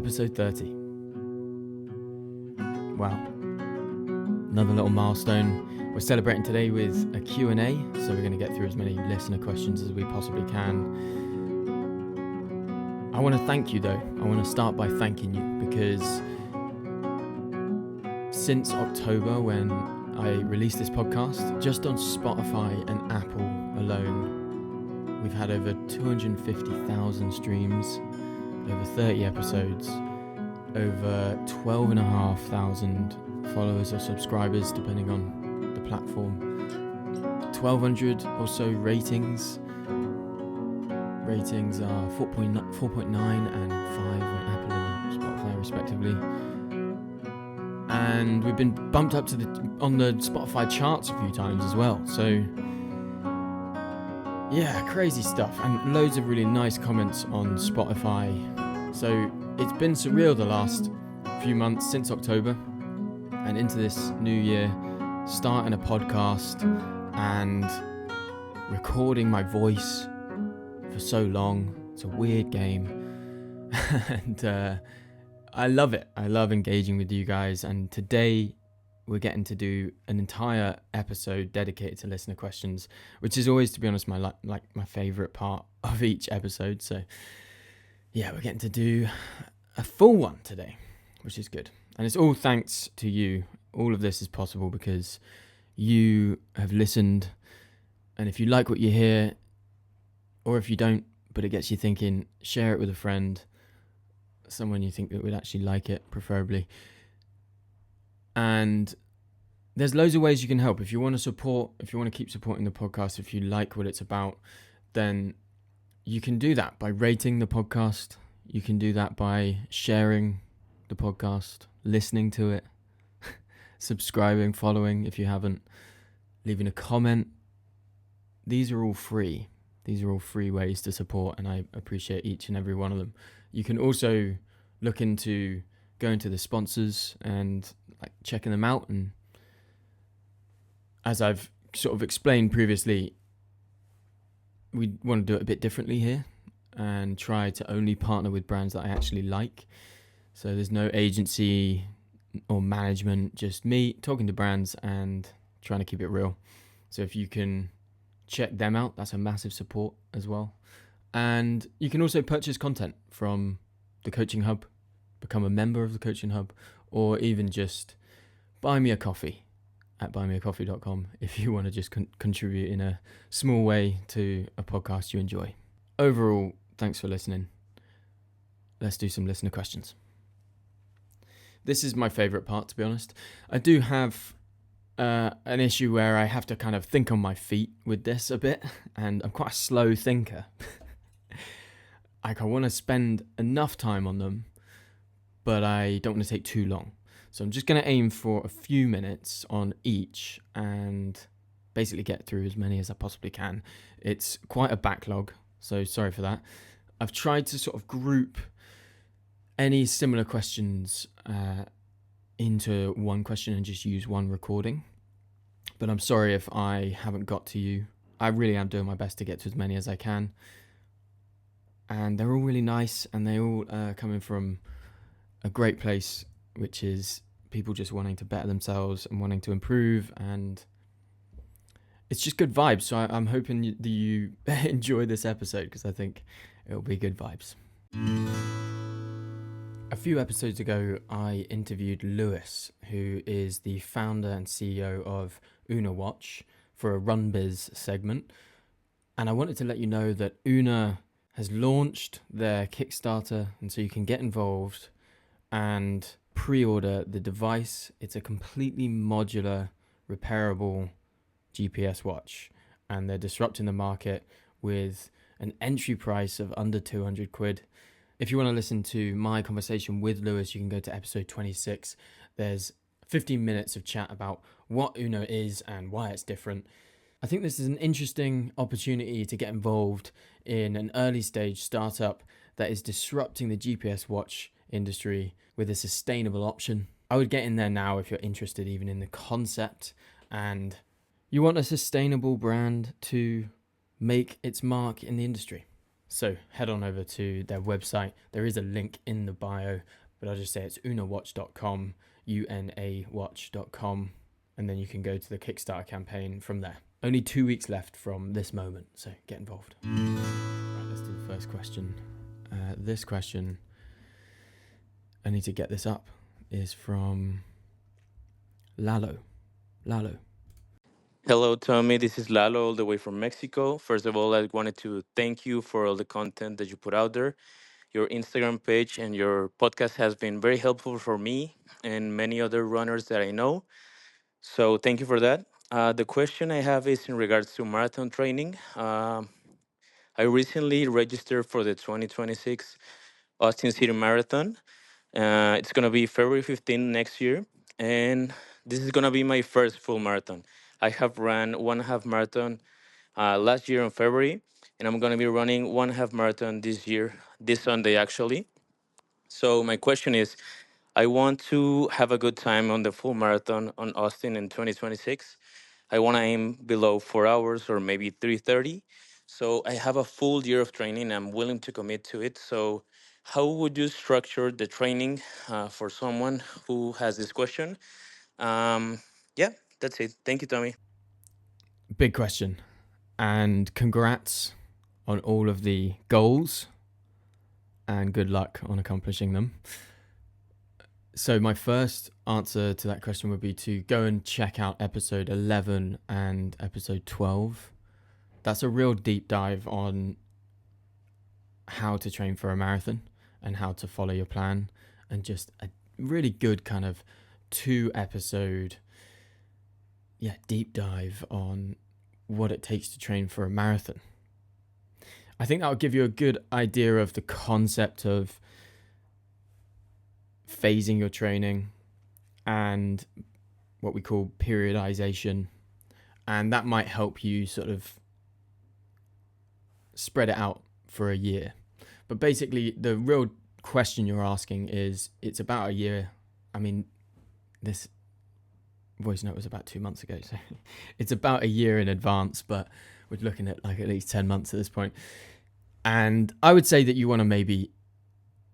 Episode 30. Wow. Another little milestone. We're celebrating today with a Q&A, so we're going to get through as many listener questions as we possibly can. I want to thank you though. I want to start by thanking you because since October, when I released this podcast, just on Spotify and Apple alone, we've had over 250,000 streams, over 30 episodes, over 12,500 followers or subscribers, depending on the platform, 1,200 or so ratings. Ratings are 4.9 and 5 on Apple and Spotify respectively. And we've been bumped up on the Spotify charts a few times as well. So yeah, crazy stuff, and loads of really nice comments on Spotify. So it's been surreal the last few months since October and into this new year, starting a podcast and recording my voice for so long. It's a weird game. And I love it. I love engaging with you guys. And today we're getting to do an entire episode dedicated to listener questions, which is always, to be honest, my favorite part of each episode. So yeah, we're getting to do a full one today, which is good. And it's all thanks to you. All of this is possible because you have listened. And if you like what you hear, or if you don't, but it gets you thinking, share it with a friend, someone you think that would actually like it, preferably. And there's loads of ways you can help. If you want to support, if you want to keep supporting the podcast, if you like what it's about, then you can do that by rating the podcast. You can do that by sharing the podcast, listening to it, subscribing, following if you haven't, leaving a comment. These are all free. These are all free ways to support, and I appreciate each and every one of them. You can also look into going to the sponsors and checking them out. And as I've sort of explained previously, we want to do it a bit differently here and try to only partner with brands that I actually like. So there's no agency or management, just me talking to brands and trying to keep it real. So if you can check them out, that's a massive support as well. And you can also purchase content from the Coaching Hub, become a member of the Coaching Hub, or even just buy me a coffee at buymeacoffee.com if you want to just contribute in a small way to a podcast you enjoy. Overall, thanks for listening. Let's do some listener questions. This is my favourite part, to be honest. I do have an issue where I have to kind of think on my feet with this a bit, and I'm quite a slow thinker. I want to spend enough time on them, but I don't want to take too long. So I'm just going to aim for a few minutes on each and basically get through as many as I possibly can. It's quite a backlog, so sorry for that. I've tried to sort of group any similar questions into one question and just use one recording. But I'm sorry if I haven't got to you. I really am doing my best to get to as many as I can. And they're all really nice, and they all coming from a great place, which is people just wanting to better themselves and wanting to improve, and it's just good vibes. So I'm hoping that you enjoy this episode, because I think it'll be good vibes. A few episodes ago, I interviewed Lewis, who is the founder and CEO of Una Watch, for a Run Biz segment. And I wanted to let you know that Una has launched their Kickstarter, and so you can get involved and pre-order the device. It's a completely modular, reparable GPS watch, and they're disrupting the market with an entry price of under 200 quid. If you want to listen to my conversation with Lewis, you can go to episode 26. There's 15 minutes of chat about what Una is and why it's different. I think this is an interesting opportunity to get involved in an early stage startup that is disrupting the GPS watch industry with a sustainable option. I would get in there now if you're interested even in the concept and you want a sustainable brand to make its mark in the industry. So head on over to their website. There is a link in the bio, but I'll just say it's unawatch.com, unawatch.com, and then you can go to the Kickstarter campaign from there. Only 2 weeks left from this moment, so get involved. Right, let's do the first question. This question, I need to get this up, is from Lalo. Hello, Tommy. This is Lalo, all the way from Mexico. First of all, I wanted to thank you for all the content that you put out there. Your Instagram page and your podcast has been very helpful for me and many other runners that I know. So, thank you for that. The question I have is in regards to marathon training. I recently registered for the 2026 Austin City Marathon. It's going to be February 15th next year. And this is going to be my first full marathon. I have run 1.5 marathon last year in February, and I'm going to be running 1.5 marathon this year, this Sunday actually. So my question is, I want to have a good time on the full marathon on Austin in 2026. I want to aim below 4 hours or maybe 3:30. So I have a full year of training. I'm willing to commit to it. So how would you structure the training for someone who has this question? Um, yeah, that's it. Thank you, Tommy. Big question. And congrats on all of the goals and good luck on accomplishing them. So my first answer to that question would be to go and check out episode 11 and episode 12. That's a real deep dive on how to train for a marathon and how to follow your plan, and just a really good kind of 2 episode deep dive on what it takes to train for a marathon. I think that will give you a good idea of the concept of phasing your training and what we call periodization, and that might help you sort of spread it out for a year. But basically, the real question you're asking is, it's about a year. I mean, this voice note was about 2 months ago, so it's about a year in advance, but we're looking at like at least 10 months at this point. And I would say that you want to maybe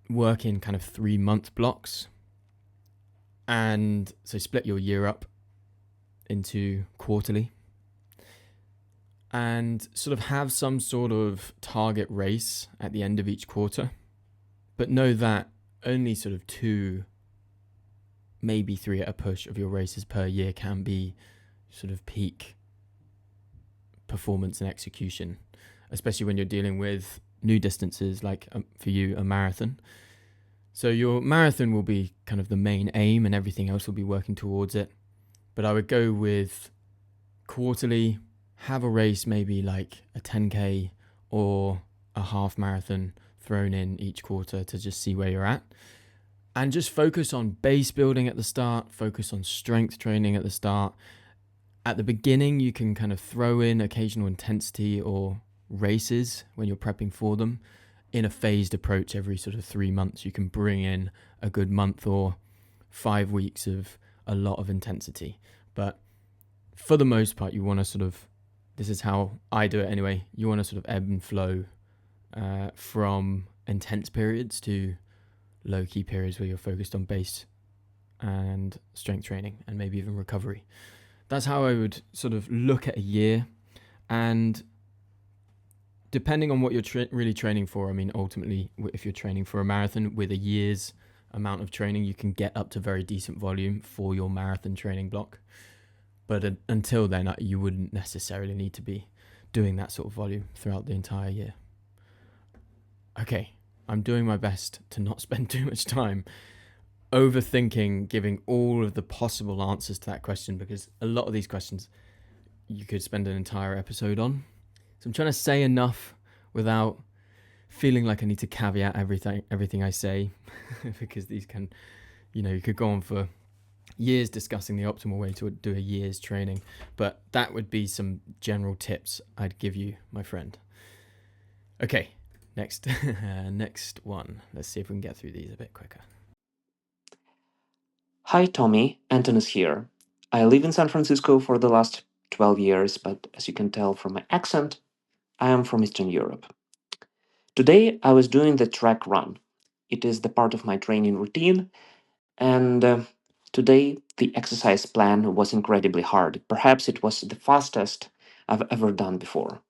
work in kind of 3-month blocks. And so split your year up into quarterly and sort of have some sort of target race at the end of each quarter. But know that only sort of 2, maybe 3 at a push of your races per year can be sort of peak performance and execution, especially when you're dealing with new distances like for you, a marathon. So your marathon will be kind of the main aim and everything else will be working towards it. But I would go with quarterly, have a race maybe like a 10K or a half marathon thrown in each quarter to just see where you're at. And just focus on base building at the start, focus on strength training at the start. At the beginning, you can kind of throw in occasional intensity or races when you're prepping for them. In a phased approach, every sort of 3 months, you can bring in a good month or 5 weeks of a lot of intensity. But for the most part, you want to sort of, this is how I do it anyway, you want to sort of ebb and flow from intense periods to low-key periods where you're focused on base and strength training and maybe even recovery. That's how I would sort of look at a year. And depending on what you're really training for, I mean, ultimately, if you're training for a marathon with a year's amount of training, you can get up to very decent volume for your marathon training block. But until then, you wouldn't necessarily need to be doing that sort of volume throughout the entire year. Okay, I'm doing my best to not spend too much time overthinking giving all of the possible answers to that question, because a lot of these questions you could spend an entire episode on. So I'm trying to say enough without feeling like I need to caveat everything I say because these can, you could go on for years discussing the optimal way to do a year's training, but that would be some general tips I'd give you, my friend. Okay, next one. Let's see if we can get through these a bit quicker. Hi, Tommy. Antonis here. I live in San Francisco for the last 12 years, but as you can tell from my accent, I am from Eastern Europe. Today I was doing the track run. It is the part of my training routine, and today the exercise plan was incredibly hard. Perhaps it was the fastest I've ever done before.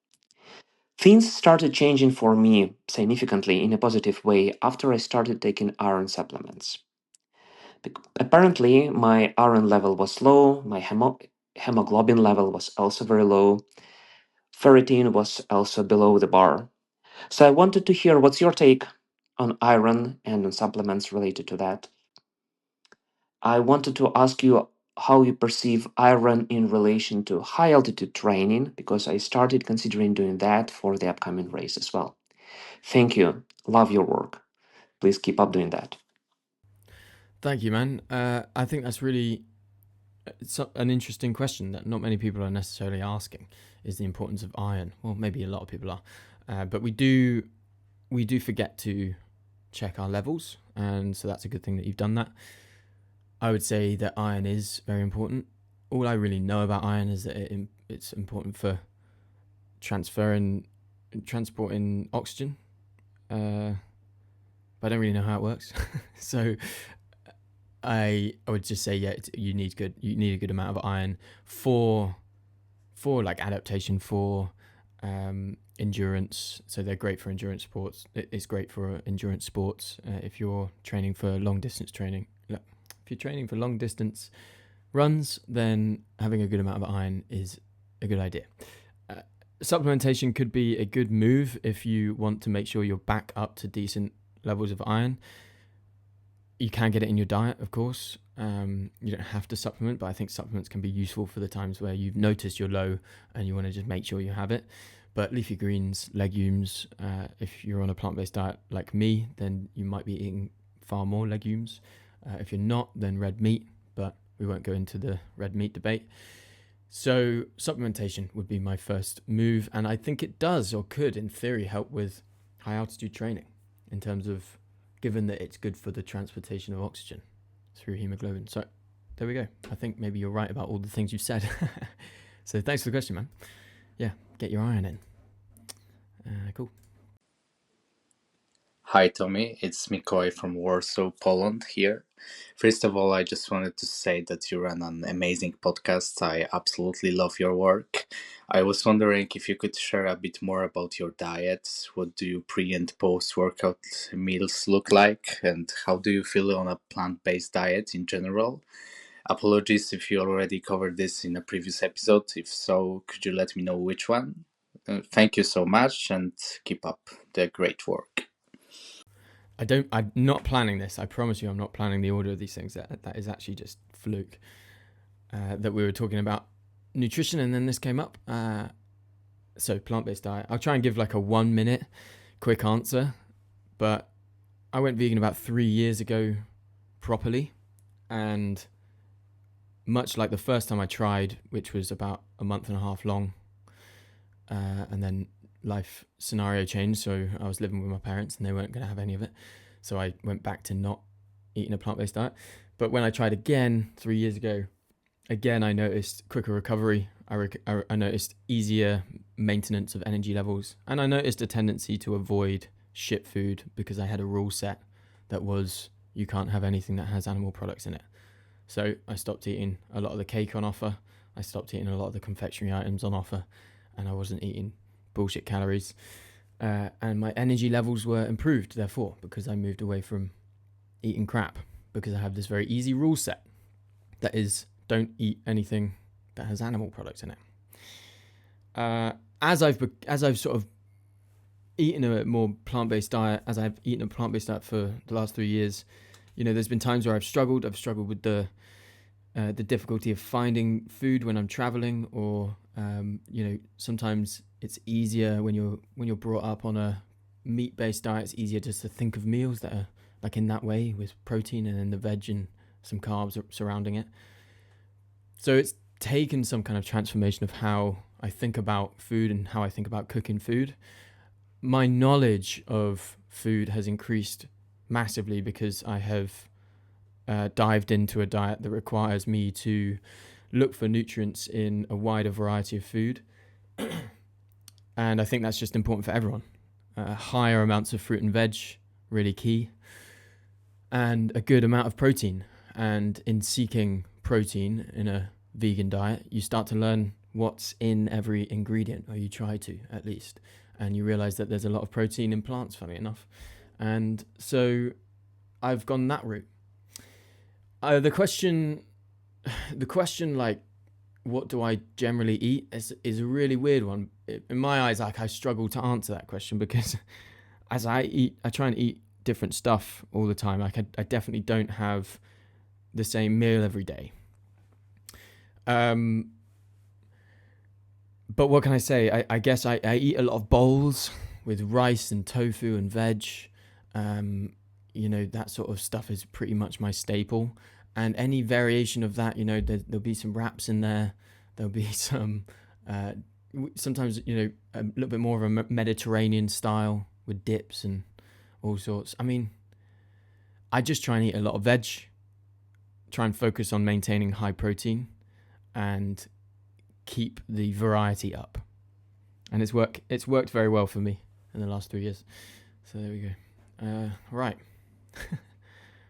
Things started changing for me significantly in a positive way after I started taking iron supplements. Apparently, my iron level was low, my hemoglobin level was also very low, ferritin was also below the bar. So I wanted to hear what's your take on iron and on supplements related to that. I wanted to ask you how you perceive iron in relation to high altitude training, because I started considering doing that for the upcoming race as well. Thank you. Love your work. Please keep up doing that. Thank you, man. I think that's really an interesting question that not many people are necessarily asking, is the importance of iron. Well, maybe a lot of people are, but we do forget to check our levels, and so that's a good thing that you've done that. I would say that iron is very important. All I really know about iron is that it's important for transporting oxygen, but I don't really know how it works. So I would just say, yeah, you need a good amount of iron for like adaptation, for endurance. So they're great for endurance sports. It's great for endurance sports if you're training for long distance training. If you're training for long distance runs, then having a good amount of iron is a good idea. Supplementation could be a good move if you want to make sure you're back up to decent levels of iron. You can get it in your diet, of course. You don't have to supplement, but I think supplements can be useful for the times where you've noticed you're low and you want to just make sure you have it. But leafy greens, legumes, if you're on a plant-based diet like me, then you might be eating far more legumes. If you're not, then red meat, but we won't go into the red meat debate. So supplementation would be my first move, and I think it does or could, in theory, help with high altitude training in terms of, given that it's good for the transportation of oxygen through hemoglobin. So there we go. I think maybe you're right about all the things you've said. So thanks for the question, man. Yeah, get your iron in. Cool. Hi, Tommy. It's Mikołaj from Warsaw, Poland here. First of all, I just wanted to say that you run an amazing podcast. I absolutely love your work. I was wondering if you could share a bit more about your diet. What do your pre and post workout meals look like? And how do you feel on a plant based diet in general? Apologies if you already covered this in a previous episode. If so, could you let me know which one? Thank you so much and keep up the great work. I'm not planning this. I promise you I'm not planning the order of these things. That is actually just fluke. That we were talking about nutrition and then this came up. So plant-based diet. I'll try and give like a 1 minute quick answer, but I went vegan about 3 years ago properly, and much like the first time I tried, which was about a month and a half long, and then life scenario changed, so I was living with my parents and they weren't going to have any of it, so I went back to not eating a plant-based diet. But when I tried again 3 years ago, again I noticed quicker recovery. I noticed easier maintenance of energy levels, and I noticed a tendency to avoid shit food because I had a rule set that was you can't have anything that has animal products in it. So I stopped eating a lot of the cake on offer, I stopped eating a lot of the confectionery items on offer, and I wasn't eating bullshit calories, and my energy levels were improved therefore, because I moved away from eating crap, because I have this very easy rule set that is don't eat anything that has animal products in it. As I've sort of eaten a more plant-based diet, as I've eaten a plant-based diet for the last 3 years, you know, there's been times where I've struggled with the difficulty of finding food when I'm traveling, or you know, sometimes it's easier when you're brought up on a meat-based diet. It's easier just to think of meals that are like in that way, with protein and then the veg and some carbs surrounding it. So it's taken some kind of transformation of how I think about food and how I think about cooking food. My knowledge of food has increased massively because I have dived into a diet that requires me to look for nutrients in a wider variety of food. And I think that's just important for everyone. higher amounts of fruit and veg, really key, and a good amount of protein. And in seeking protein in a vegan diet, you start to learn what's in every ingredient, or you try to at least, and you realize that there's a lot of protein in plants, funny enough. And so I've gone that route. The question like, what do I generally eat is a really weird one. In my eyes, like, I struggle to answer that question, because as I try and eat different stuff all the time. Like, I definitely don't have the same meal every day. But what can I say? I guess I eat a lot of bowls with rice and tofu and veg. That sort of stuff is pretty much my staple. And any variation of that, there'll be some wraps in there. There'll be some, sometimes, a little bit more of a Mediterranean style with dips and all sorts. I mean, I just try and eat a lot of veg, try and focus on maintaining high protein, and keep the variety up. And it's worked very well for me in the last 3 years. So there we go. Right.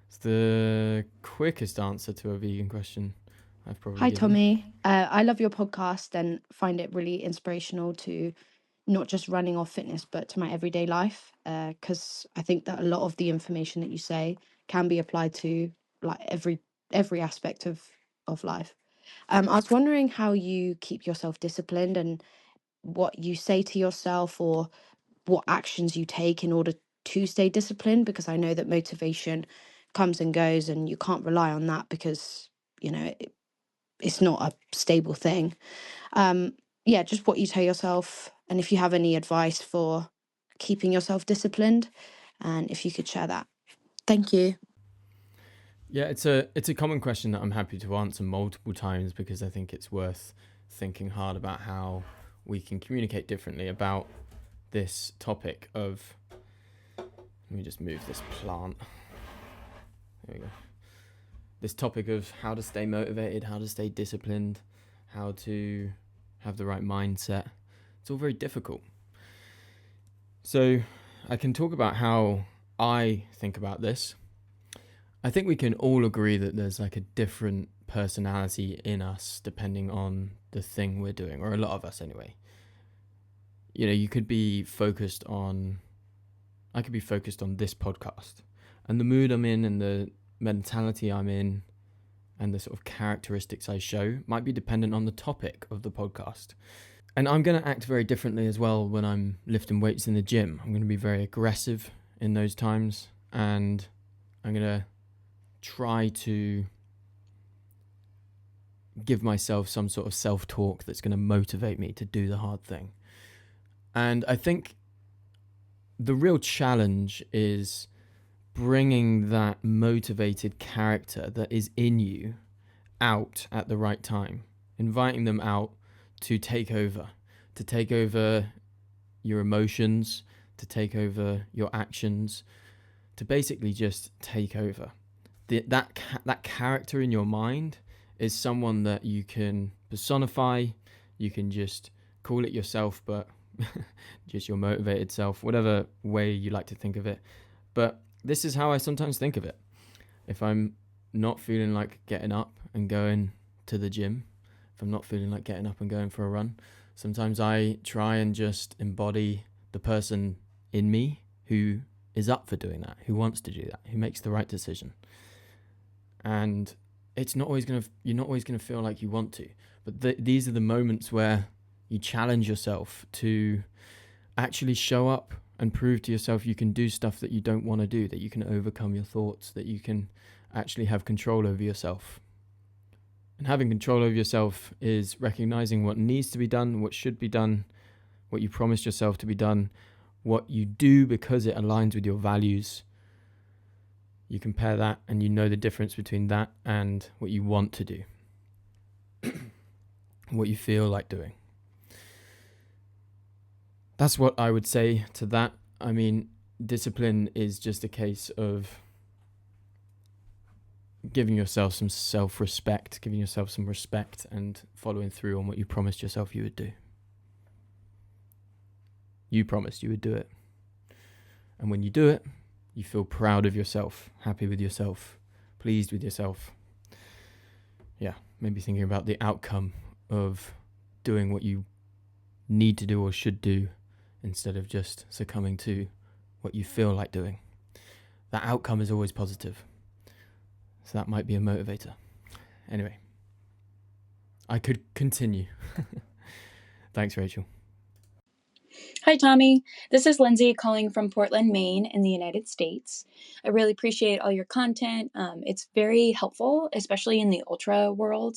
It's the quickest answer to a vegan question I've probably Hi, given. Tommy. I love your podcast and find it really inspirational to not just running or fitness, but to my everyday life. Because I think that a lot of the information that you say can be applied to like every aspect of life. I was wondering how you keep yourself disciplined and what you say to yourself or what actions you take in order to stay disciplined, because I know that motivation comes and goes and you can't rely on that because, it's not a stable thing. Just what you tell yourself, and if you have any advice for keeping yourself disciplined, and if you could share that. Thank you. Yeah, it's a common question that I'm happy to answer multiple times, because I think it's worth thinking hard about how we can communicate differently about this topic of... Let me just move this plant. There we go. This topic of how to stay motivated, how to stay disciplined, how to have the right mindset. It's all very difficult. So I can talk about how I think about this. I think we can all agree that there's like a different personality in us depending on the thing we're doing, or a lot of us anyway. You could be focused on... I could be focused on this podcast, and the mood I'm in and the mentality I'm in and the sort of characteristics I show might be dependent on the topic of the podcast. And I'm going to act very differently as well when I'm lifting weights in the gym. I'm going to be very aggressive in those times, and I'm going to try to give myself some sort of self-talk that's going to motivate me to do the hard thing. And I think the real challenge is bringing that motivated character that is in you out at the right time, inviting them out to take over your emotions, to take over your actions, to basically just take over. That character in your mind is someone that you can personify. You can just call it yourself, but just your motivated self, whatever way you like to think of it. But this is how I sometimes think of it. If I'm not feeling like getting up and going to the gym, if I'm not feeling like getting up and going for a run, sometimes I try and just embody the person in me who is up for doing that, who wants to do that, who makes the right decision. And you're not always going to feel like you want to, but these are the moments where you challenge yourself to actually show up and prove to yourself you can do stuff that you don't want to do, that you can overcome your thoughts, that you can actually have control over yourself. And having control over yourself is recognizing what needs to be done, what should be done, what you promised yourself to be done, what you do because it aligns with your values. You compare that and you know the difference between that and what you want to do, what you feel like doing. That's what I would say to that. I mean, discipline is just a case of giving yourself some self-respect, giving yourself some respect, and following through on what you promised yourself you would do. You promised you would do it. And when you do it, you feel proud of yourself, happy with yourself, pleased with yourself. Yeah, maybe thinking about the outcome of doing what you need to do or should do instead of just succumbing to what you feel like doing. That outcome is always positive. So that might be a motivator. Anyway, I could continue. Thanks, Rachel. Hi, Tommy. This is Lindsay calling from Portland, Maine, in the United States. I really appreciate all your content. It's very helpful, especially in the ultra world.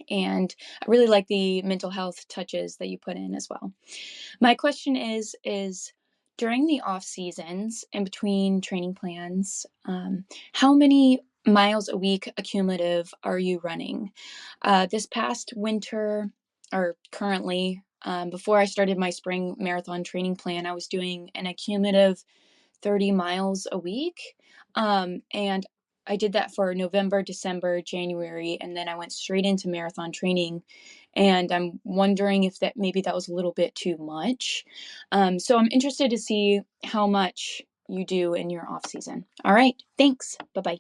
And I really like the mental health touches that you put in as well. My question is during the off seasons and between training plans, how many miles a week accumulative are you running? This past winter, or currently, before I started my spring marathon training plan, I was doing an accumulative 30 miles a week. And I did that for November, December, January, and then I went straight into marathon training. And I'm wondering if that was a little bit too much. So I'm interested to see how much you do in your off season. All right. Thanks. Bye-bye.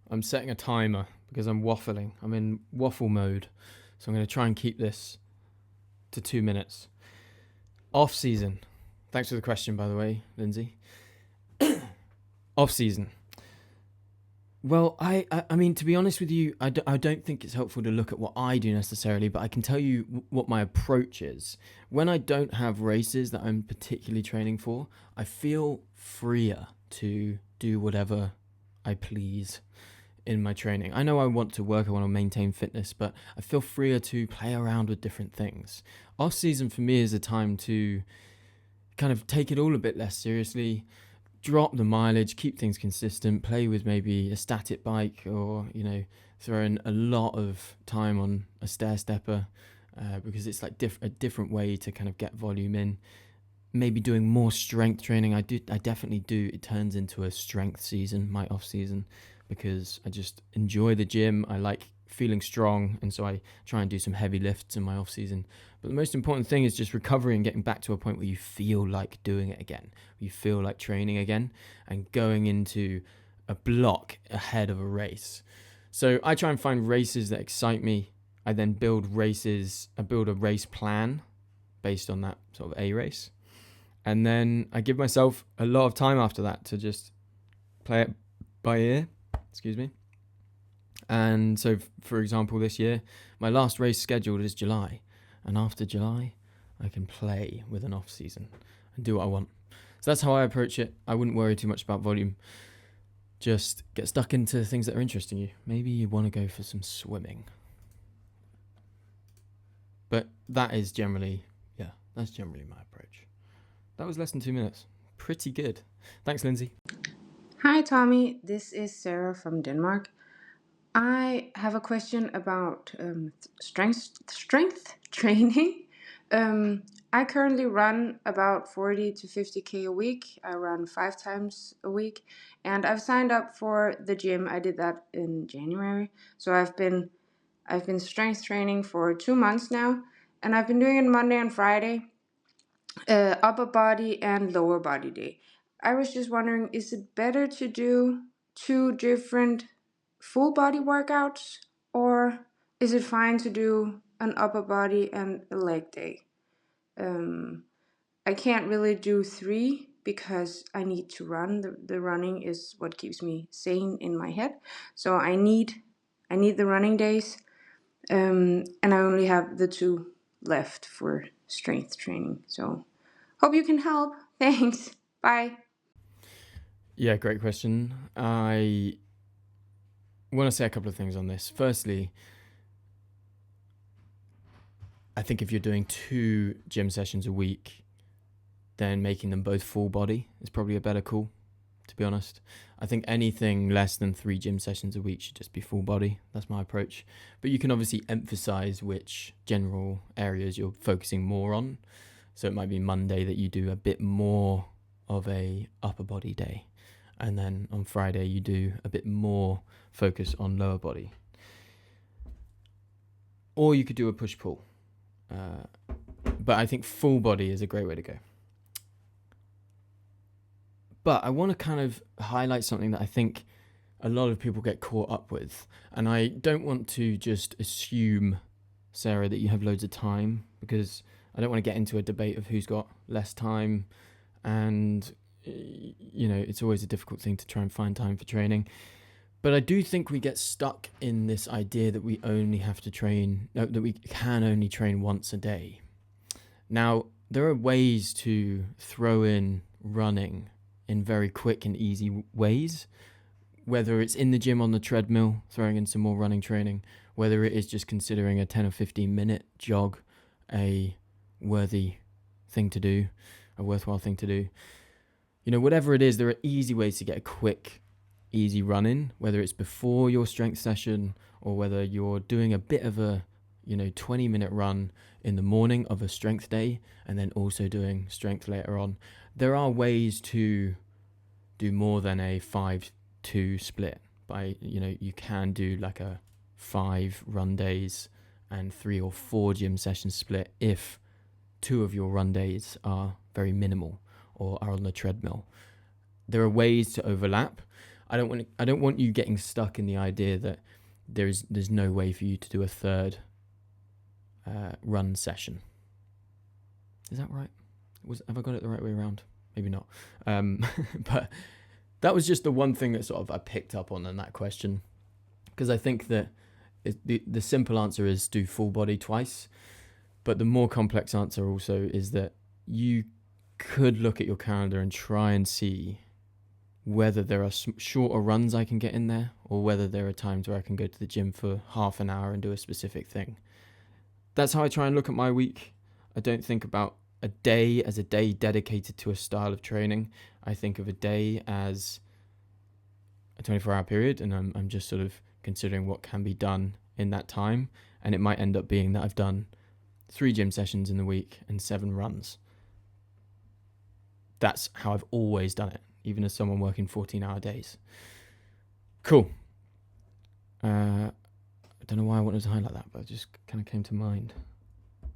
I'm setting a timer because I'm waffling. I'm in waffle mode. So I'm going to try and keep this to 2 minutes. Off season. Thanks for the question, by the way, Lindsay. Off season. Well, I mean, to be honest with you, I don't think it's helpful to look at what I do necessarily, but I can tell you what my approach is. When I don't have races that I'm particularly training for, I feel freer to do whatever I please in my training. I know I want to work, I want to maintain fitness, but I feel freer to play around with different things. Off season for me is a time to kind of take it all a bit less seriously, drop the mileage, keep things consistent, play with maybe a static bike, or throw in a lot of time on a stair stepper, because it's like a different way to kind of get volume in. Maybe doing more strength training. I definitely do. It turns into a strength season, my off season, because I just enjoy the gym. I like feeling strong, and so I try and do some heavy lifts in my off season. But the most important thing is just recovery and getting back to a point where you feel like doing it again, where you feel like training again, and going into a block ahead of a race. So I try and find races that excite me. I then build a race plan based on that sort of a race. And then I give myself a lot of time after that to just play it by ear. Excuse me. And so, for example, this year, my last race scheduled is July. And after July, I can play with an off season and do what I want. So that's how I approach it. I wouldn't worry too much about volume. Just get stuck into things that are interesting you. Maybe you want to go for some swimming. But that's generally my approach. That was less than 2 minutes. Pretty good. Thanks, Lindsay. Hi, Tommy. This is Sarah from Denmark. I have a question about strength training. I currently run about 40 to 50K a week. I run 5 times a week, and I've signed up for the gym. I did that in January. So I've been strength training for 2 months now, and I've been doing it Monday and Friday, upper body and lower body day. I was just wondering, is it better to do 2 different full body workouts, or is it fine to do an upper body and a leg day? I can't really do 3 because I need to run. The running is what keeps me sane in my head. So I need the running days, and I only have the 2 left for strength training. So hope you can help. Thanks. Bye. Yeah, great question. I want to say a couple of things on this. Firstly, I think if you're doing 2 gym sessions a week, then making them both full body is probably a better call, to be honest. I think anything less than 3 gym sessions a week should just be full body. That's my approach. But you can obviously emphasize which general areas you're focusing more on. So it might be Monday that you do a bit more of a upper body day. And then on Friday, you do a bit more focus on lower body. Or you could do a push-pull. But I think full body is a great way to go. But I want to kind of highlight something that I think a lot of people get caught up with. And I don't want to just assume, Sarah, that you have loads of time, because I don't want to get into a debate of who's got less time. And, it's always a difficult thing to try and find time for training. But I do think we get stuck in this idea that we only have to train, that we can only train once a day. Now, there are ways to throw in running in very quick and easy ways, whether it's in the gym on the treadmill, throwing in some more running training, whether it is just considering a 10 or 15 minute jog a worthy thing to do, a worthwhile thing to do. Whatever it is, there are easy ways to get a quick, easy run in, whether it's before your strength session or whether you're doing a bit of a 20-minute run in the morning of a strength day and then also doing strength later on. There are ways to do more than a 5-2 split. You can do like a 5 run days and 3 or 4 gym sessions split if 2 of your run days are very minimal or are on the treadmill. There are ways to overlap. I don't want you getting stuck in the idea that there's no way for you to do a third run session. Is that right? Have I got it the right way around? Maybe not. But that was just the one thing that sort of I picked up on in that question, because I think that the simple answer is do full body twice, but the more complex answer also is that you could look at your calendar and try and see whether there are shorter runs I can get in there, or whether there are times where I can go to the gym for half an hour and do a specific thing. That's how I try and look at my week. I don't think about a day as a day dedicated to a style of training. I think of a day as a 24-hour period, and I'm just sort of considering what can be done in that time. And it might end up being that I've done 3 gym sessions in the week and 7 runs. That's how I've always done it, even as someone working 14-hour days. Cool. I don't know why I wanted to highlight that, but it just kind of came to mind.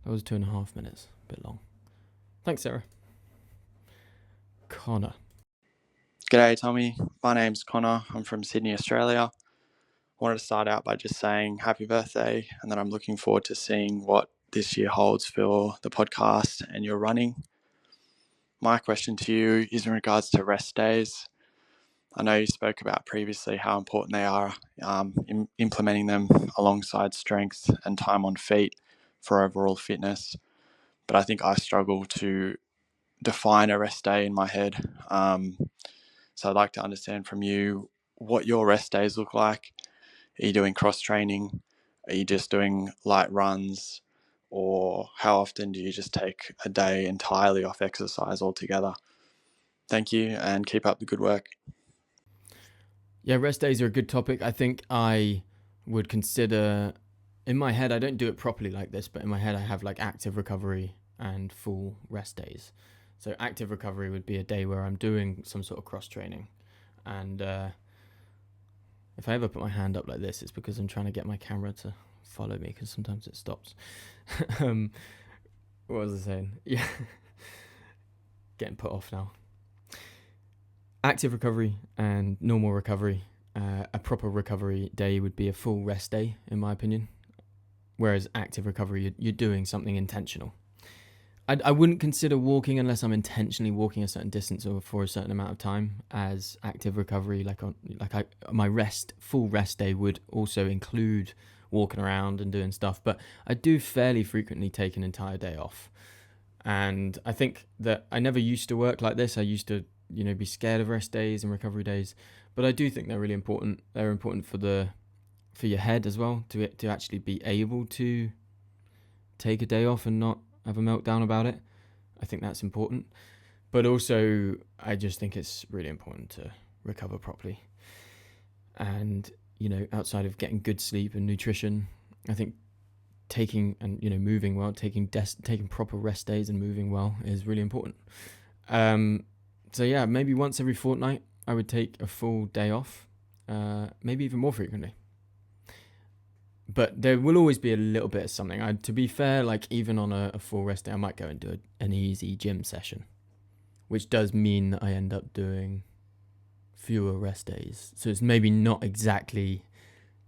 That was 2.5 minutes, a bit long. Thanks, Sarah. Connor. G'day, Tommy. My name's Connor. I'm from Sydney, Australia. I wanted to start out by just saying happy birthday, and that I'm looking forward to seeing what this year holds for the podcast and your running. My question to you is in regards to rest days. I know you spoke about previously how important they are, implementing them alongside strength and time on feet for overall fitness. But I think I struggle to define a rest day in my head. So I'd like to understand from you what your rest days look like. Are you doing cross training? Are you just doing light runs? Or how often do you just take a day entirely off exercise altogether? Thank you, and keep up the good work. Yeah, rest days are a good topic. I think I would consider, in my head, I don't do it properly like this, but in my head I have like active recovery and full rest days. So active recovery would be a day where I'm doing some sort of cross training. And if I ever put my hand up like this, it's because I'm trying to get my camera to follow me, because sometimes it stops. What was I saying? Yeah. Getting put off now. Active recovery and normal recovery. A proper recovery day would be a full rest day, in my opinion. Whereas active recovery, you're doing something intentional. I wouldn't consider walking unless I'm intentionally walking a certain distance or for a certain amount of time as active recovery. My full rest day would also include walking around and doing stuff. But I do fairly frequently take an entire day off. And I think that I never used to work like this. I used to be scared of rest days and recovery days, but I do think they're really important. They're important for your head as well, to actually be able to take a day off and not have a meltdown about it. I think that's important, but also I just think it's really important to recover properly. And outside of getting good sleep and nutrition, I think taking and moving well, taking proper rest days and moving well is really important. So yeah, maybe once every fortnight, I would take a full day off, maybe even more frequently. But there will always be a little bit of something. To be fair, like even on a full rest day, I might go and do an easy gym session which does mean that I end up doing fewer rest days. So it's maybe not exactly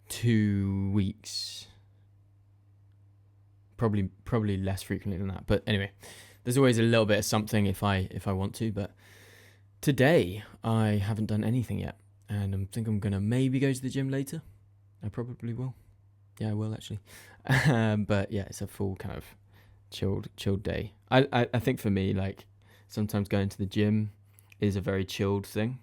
2 weeks. Probably less frequently than that. But anyway, there's always a little bit of something if I want to. But today I haven't done anything yet, and I think I'm gonna maybe go to the gym later. I probably will. Yeah, I will actually. But yeah, it's a full kind of chilled day. I think for me, like, sometimes going to the gym is a very chilled thing,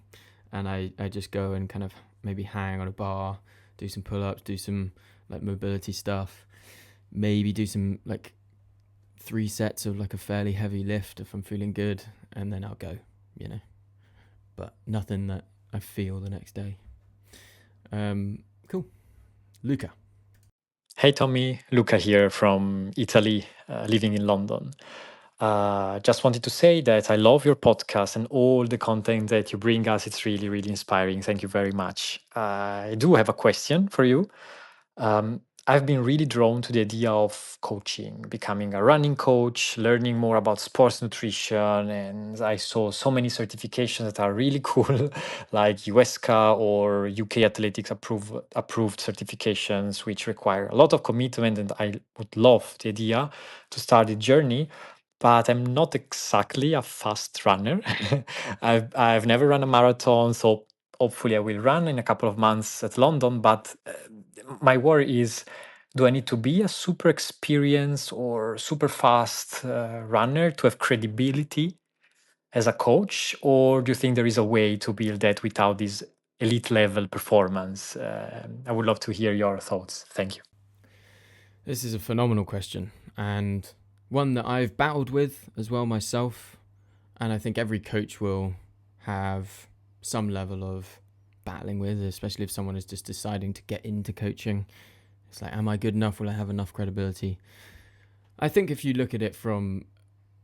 and I just go and kind of maybe hang on a bar, do some pull-ups, do some like mobility stuff, maybe do some like 3 sets of like a fairly heavy lift if I'm feeling good, and then I'll go, but nothing that I feel the next day. Cool. Luca. Hey Tommy, Luca here from Italy, living in London. Just wanted to say that I love your podcast and all the content that you bring us. It's really, really inspiring. Thank you very much. I do have a question for you. I've been really drawn to the idea of coaching, becoming a running coach, learning more about sports nutrition, and I saw so many certifications that are really cool, like USCA or UK Athletics approved certifications, which require a lot of commitment. And I would love the idea to start the journey, but I'm not exactly a fast runner. I've never run a marathon, so hopefully I will run in a couple of months at London. But my worry is, do I need to be a super experienced or super fast runner to have credibility as a coach? Or do you think there is a way to build that without this elite level performance? I would love to hear your thoughts. Thank you. This is a phenomenal question, and one that I've battled with as well myself. And I think every coach will have some level of battling with, especially if someone is just deciding to get into coaching. It's like, am I good enough? Will I have enough credibility? I think if you look at it from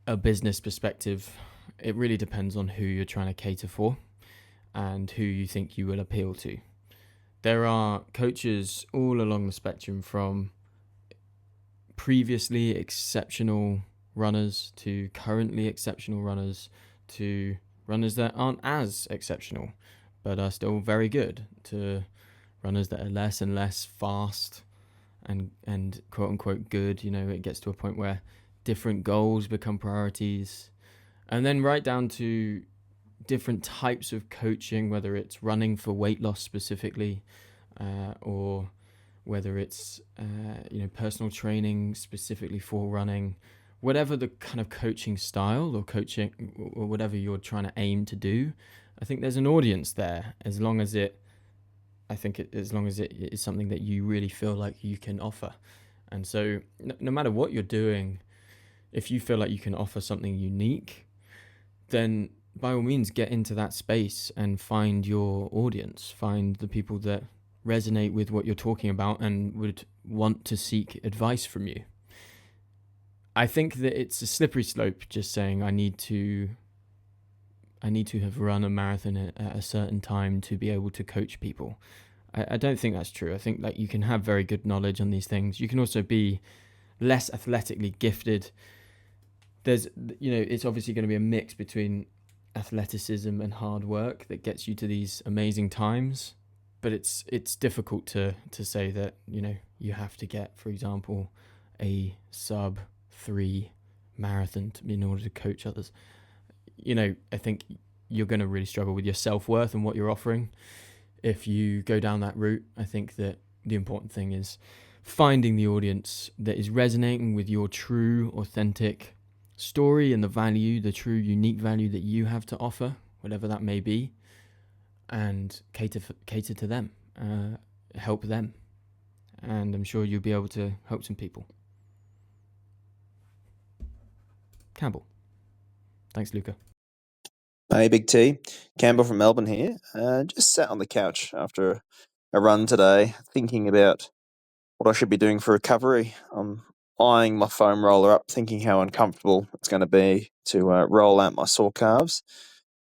a business perspective, it really depends on who you're trying to cater for and who you think you will appeal to. There are coaches all along the spectrum, from previously exceptional runners to currently exceptional runners to runners that aren't as exceptional but are still very good, to runners that are less and less fast and quote unquote good. It gets to a point where different goals become priorities, and then right down to different types of coaching, whether it's running for weight loss specifically, or whether it's personal training specifically for running. Whatever the kind of coaching style or coaching or whatever you're trying to aim to do, I think there's an audience there, as long as it is something that you really feel like you can offer. And so no matter what you're doing, if you feel like you can offer something unique, then by all means get into that space and find your audience, find the people that resonate with what you're talking about and would want to seek advice from you. I think that it's a slippery slope just saying I need to have run a marathon at a certain time to be able to coach people. I don't think that's true. I think that you can have very good knowledge on these things. You can also be less athletically gifted. There's, it's obviously going to be a mix between athleticism and hard work that gets you to these amazing times. But it's difficult to say that, you have to get, for example, a sub 3 marathon in order to coach others. I think you're going to really struggle with your self-worth and what you're offering if you go down that route. I think that the important thing is finding the audience that is resonating with your true, authentic story and the true, unique value that you have to offer, whatever that may be, and cater to them, help them, and I'm sure you'll be able to help some people. Campbell. Thanks, Luca. Hey, Big T. Campbell from Melbourne here. Just sat on the couch after a run today, thinking about what I should be doing for recovery. I'm eyeing my foam roller up, thinking how uncomfortable it's going to be to roll out my sore calves.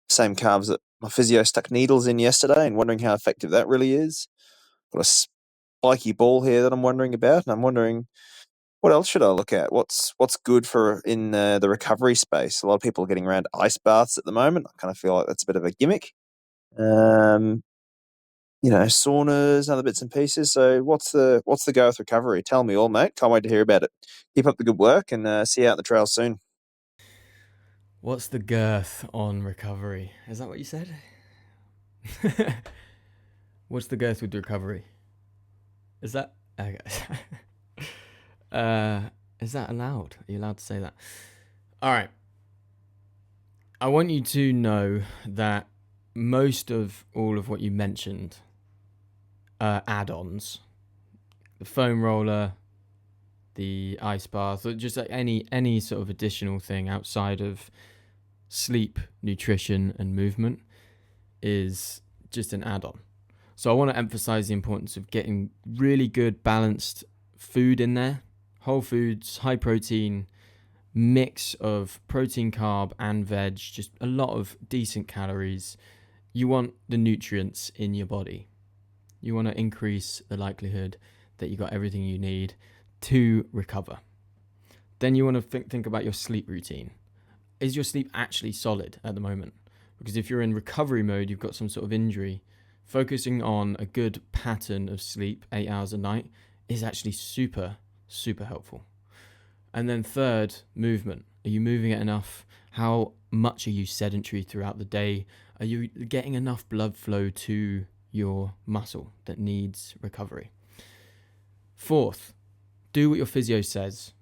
Same calves that my physio stuck needles in yesterday, and wondering how effective that really is. Got a spiky ball here that I'm wondering about, and I'm wondering What else should I look at? What's good for in the recovery space? A lot of people are getting around ice baths at the moment. I kind of feel like that's a bit of a gimmick. Saunas, other bits and pieces. So what's the go with recovery? Tell me all, mate. Can't wait to hear about it. Keep up the good work and see you out on the trail soon. What's the girth on recovery? Is that what you said? What's the girth with recovery? Is that okay. Is that allowed? Are you allowed to say that? All right. I want you to know that most of all of what you mentioned are add-ons. The foam roller, the ice bath, or just like any sort of additional thing outside of sleep, nutrition, and movement is just an add-on. So I want to emphasize the importance of getting really good balanced food in there. Whole foods, high protein, mix of protein, carb, and veg, just a lot of decent calories. You want the nutrients in your body. You want to increase the likelihood that you got everything you need to recover. Then you want to think about your sleep routine. Is your sleep actually solid at the moment? Because if you're in recovery mode, you've got some sort of injury, focusing on a good pattern of sleep, 8 hours a night, is actually super, super helpful. And then third, movement. Are you moving it enough? How much are you sedentary throughout the day? Are you getting enough blood flow to your muscle that needs recovery? Fourth, do what your physio says.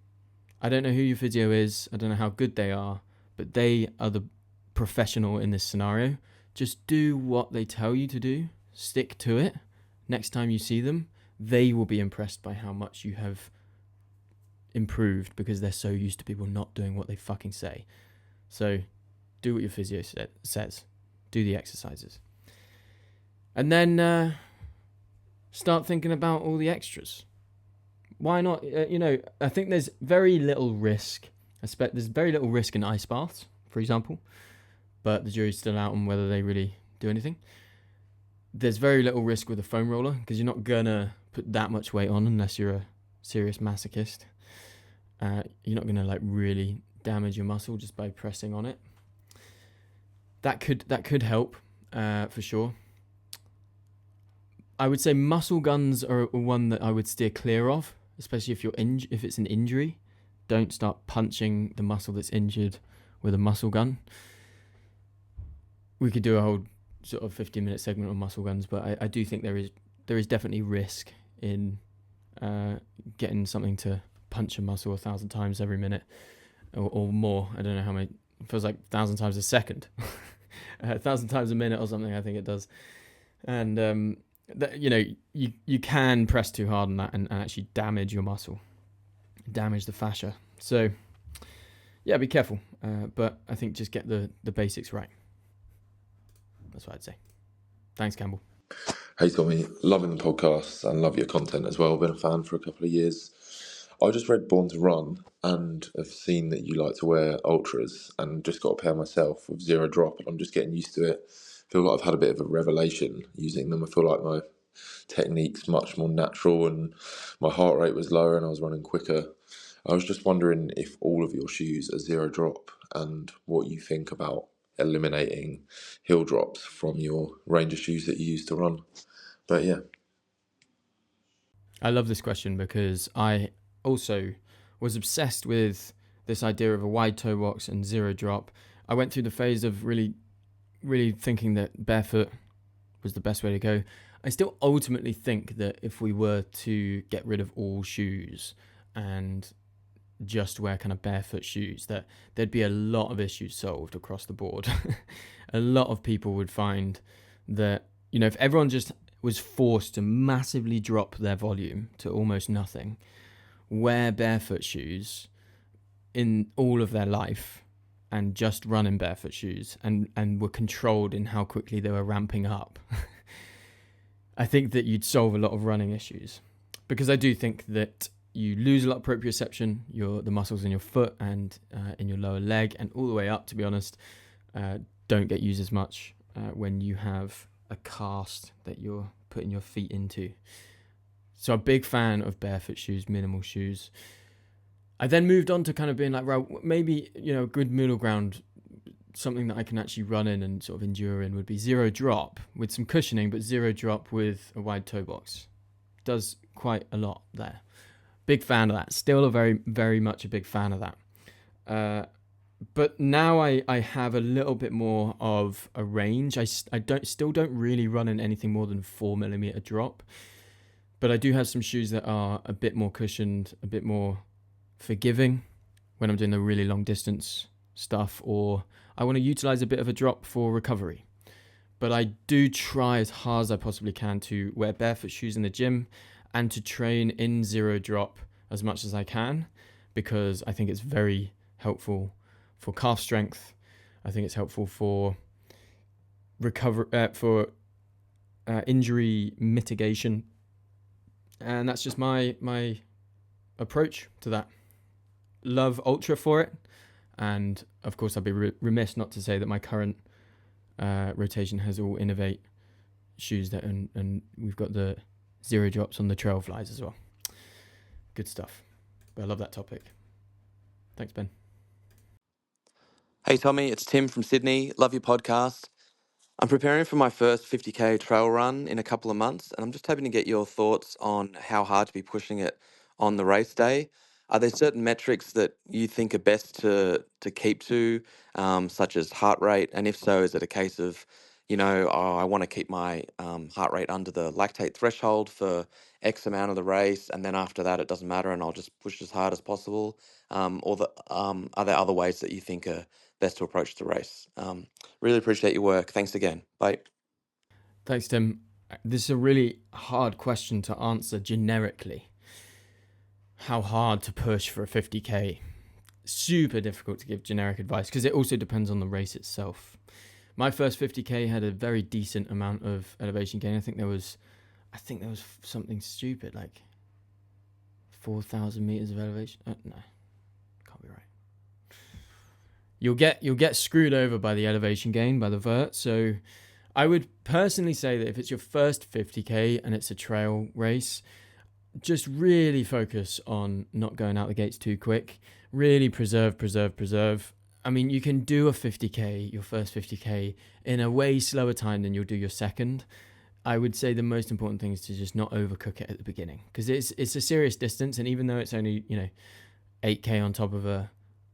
I don't know who your physio is. I don't know how good they are, but they are the professional in this scenario. Just do what they tell you to do. Stick to it. Next time you see them, they will be impressed by how much you have improved because they're so used to people not doing what they fucking say. So do what your physio says. Do the exercises. And then start thinking about all the extras. Why not? I think there's very little risk. There's very little risk in ice baths, for example, but the jury's still out on whether they really do anything. There's very little risk with a foam roller because you're not gonna put that much weight on unless you're a serious masochist. You're not gonna really damage your muscle just by pressing on it. That could help for sure. I would say muscle guns are one that I would steer clear of, especially if it's an injury. Don't start punching the muscle that's injured with a muscle gun. We could do a whole sort of 15-minute segment on muscle guns, but I do think there is definitely risk in getting something to punch a muscle 1,000 times every minute or more. I don't know how many. It feels like 1,000 times a second, 1,000 times a minute or something. I think it does, and you can press too hard on that and actually damage your muscle, damage the fascia. So yeah, be careful. But I think just get the basics right. That's what I'd say. Thanks, Campbell. Hey Tommy, loving the podcast and love your content as well. Been a fan for a couple of years. I just read Born to Run and have seen that you like to wear ultras and just got a pair myself with zero drop and I'm just getting used to it. Feel like I've had a bit of a revelation using them. I feel like my technique's much more natural and my heart rate was lower and I was running quicker. I was just wondering if all of your shoes are zero drop and what you think about eliminating hill drops from your range of shoes that you use to run. But yeah. I love this question because I also was obsessed with this idea of a wide toe box and zero drop. I went through the phase of really, really thinking that barefoot was the best way to go. I still ultimately think that if we were to get rid of all shoes and just wear kind of barefoot shoes, that there'd be a lot of issues solved across the board. A lot of people would find that, if everyone just was forced to massively drop their volume to almost nothing, wear barefoot shoes in all of their life and just run in barefoot shoes and were controlled in how quickly they were ramping up, I think that you'd solve a lot of running issues. Because I do think that you lose a lot of proprioception, the muscles in your foot and in your lower leg and all the way up, to be honest, don't get used as much when you have a cast that you're putting your feet into. So I'm a big fan of barefoot shoes, minimal shoes. I then moved on to kind of being like, right, maybe, a good middle ground, something that I can actually run in and sort of endure in would be zero drop with some cushioning, but zero drop with a wide toe box. Does quite a lot there. Big fan of that. Still a very, very much a big fan of that. But now I have a little bit more of a range. I still don't really run in anything more than 4mm drop, but I do have some shoes that are a bit more cushioned, a bit more forgiving when I'm doing the really long distance stuff, or I want to utilize a bit of a drop for recovery. But I do try as hard as I possibly can to wear barefoot shoes in the gym and to train in zero drop as much as I can, because I think it's very helpful for calf strength. I think it's helpful for injury mitigation, and that's just my approach to that. Love Ultra for it, and of course I'd be remiss not to say that my current rotation has all Innovate shoes that, and we've got the zero drops on the trail flies as well. Good stuff. But I love that topic. Thanks, Ben. Hey Tommy, it's Tim from Sydney. Love your podcast. I'm preparing for my first 50k trail run in a couple of months, and I'm just hoping to get your thoughts on how hard to be pushing it on the race day. Are there certain metrics that you think are best to keep to, such as heart rate? And if so, is it a case of, I want to keep my heart rate under the lactate threshold for X amount of the race, and then after that it doesn't matter, and I'll just push as hard as possible? Are there other ways that you think are best to approach the race? Really appreciate your work. Thanks again. Bye. Thanks, Tim. This is a really hard question to answer generically. How hard to push for a 50k? Super difficult to give generic advice because it also depends on the race itself. My first 50k had a very decent amount of elevation gain. I think there was something stupid like 4,000 meters of elevation. No, can't be right. You'll get screwed over by the elevation gain, by the vert. So I would personally say that if it's your first 50k and it's a trail race, just really focus on not going out the gates too quick. Really preserve. I mean, you can do a 50k, your first 50k, in a way slower time than you'll do your second. I would say the most important thing is to just not overcook it at the beginning, because it's a serious distance, and even though it's only 8k on top of a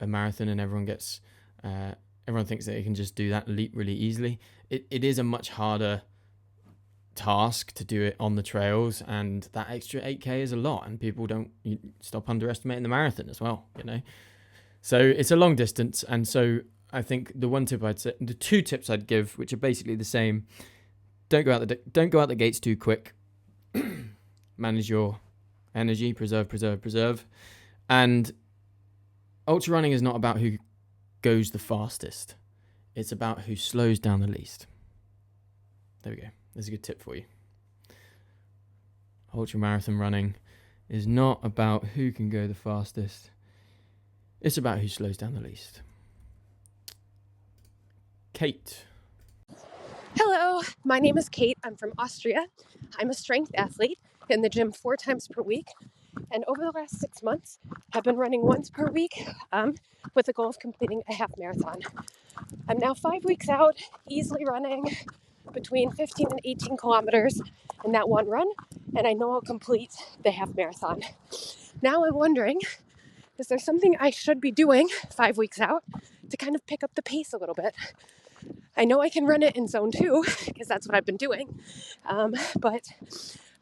marathon, and everyone thinks that they can just do that leap really easily, it is a much harder task to do it on the trails, and that extra 8k is a lot, and people don't stop underestimating the marathon as well, So it's a long distance, and so I think the two tips I'd give, which are basically the same: don't go out the gates too quick, manage your energy, preserve, and ultra running is not about who goes the fastest; it's about who slows down the least. There we go. There's a good tip for you. Ultra marathon running is not about who can go the fastest. It's about who slows down the least. Kate. Hello, my name is Kate. I'm from Austria. I'm a strength athlete in the gym 4 times per week. And over the last 6 months, I've been running once per week with the goal of completing a half marathon. I'm now 5 weeks out, easily running between 15 and 18 kilometers in that one run. And I know I'll complete the half marathon. Now I'm wondering, is there something I should be doing 5 weeks out to kind of pick up the pace a little bit? I know I can run it in zone 2 because that's what I've been doing, but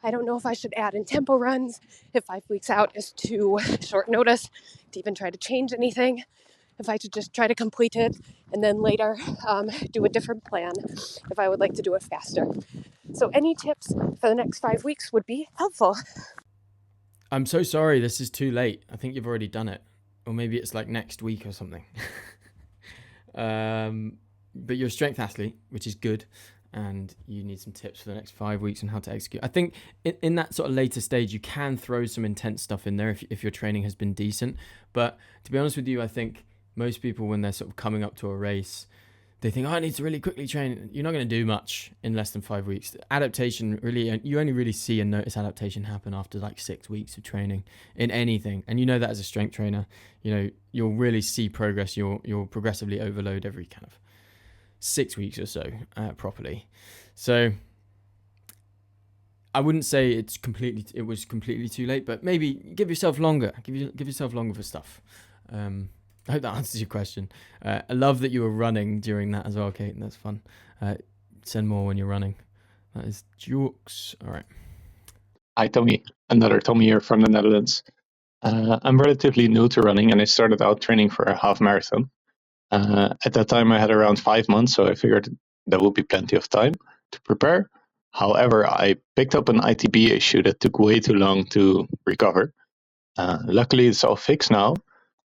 I don't know if I should add in tempo runs, if 5 weeks out is too short notice to even try to change anything, if I should just try to complete it and then later do a different plan if I would like to do it faster. So any tips for the next 5 weeks would be helpful. I'm so sorry, this is too late. I think you've already done it. Or maybe it's like next week or something. But you're a strength athlete, which is good. And you need some tips for the next 5 weeks on how to execute. I think in that sort of later stage, you can throw some intense stuff in there if your training has been decent. But to be honest with you, I think most people, when they're sort of coming up to a race, they think, oh, I need to really quickly train. You're not going to do much in less than 5 weeks. Adaptation, really, you only really see and notice adaptation happen after like 6 weeks of training in anything. And you know that as a strength trainer, you'll really see progress. You'll progressively overload every kind of 6 weeks or so properly. So I wouldn't say it was completely too late, but maybe give yourself longer. Give yourself longer for stuff. I hope that answers your question. I love that you were running during that as well, Kate. That's fun. Send more when you're running. That is jokes. All right. Hi, Tommy. Another Tommy here from the Netherlands. I'm relatively new to running, and I started out training for a half marathon. At that time, I had around 5 months, so I figured there would be plenty of time to prepare. However, I picked up an ITB issue that took way too long to recover. Luckily, it's all fixed now,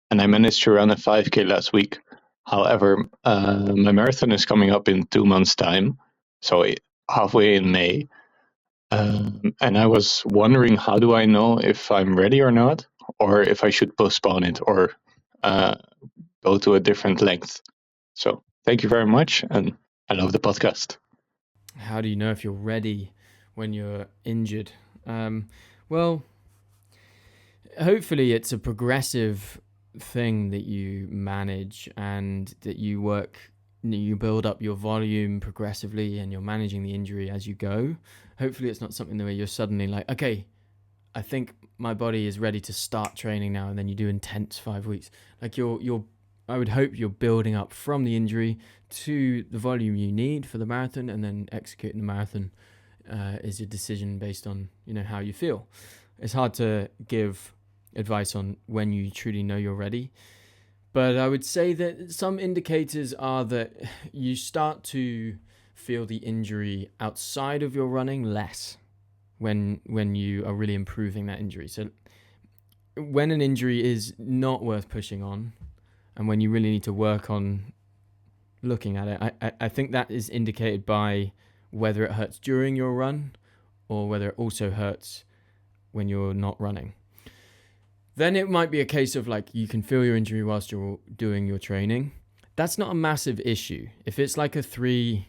and I managed to run a 5K last week. However, my marathon is coming up in 2 months' time, so halfway in May. And I was wondering, how do I know if I'm ready or not, or if I should postpone it or go to a different length? So thank you very much, and I love the podcast. How do you know if you're ready when you're injured? Well, hopefully it's a progressive thing that you manage and that you build up your volume progressively and you're managing the injury as you go. Hopefully it's not something where you're suddenly like, okay, I think my body is ready to start training now, and then you do intense 5 weeks. Like I would hope you're building up from the injury to the volume you need for the marathon, and then executing the marathon is your decision based on how you feel. It's hard to give advice on when you truly know you're ready, but I would say that some indicators are that you start to feel the injury outside of your running less when you are really improving that injury. So when an injury is not worth pushing on, and when you really need to work on looking at it, I think that is indicated by whether it hurts during your run or whether it also hurts when you're not running. Then it might be a case of like you can feel your injury whilst you're doing your training. That's not a massive issue. If it's like a 2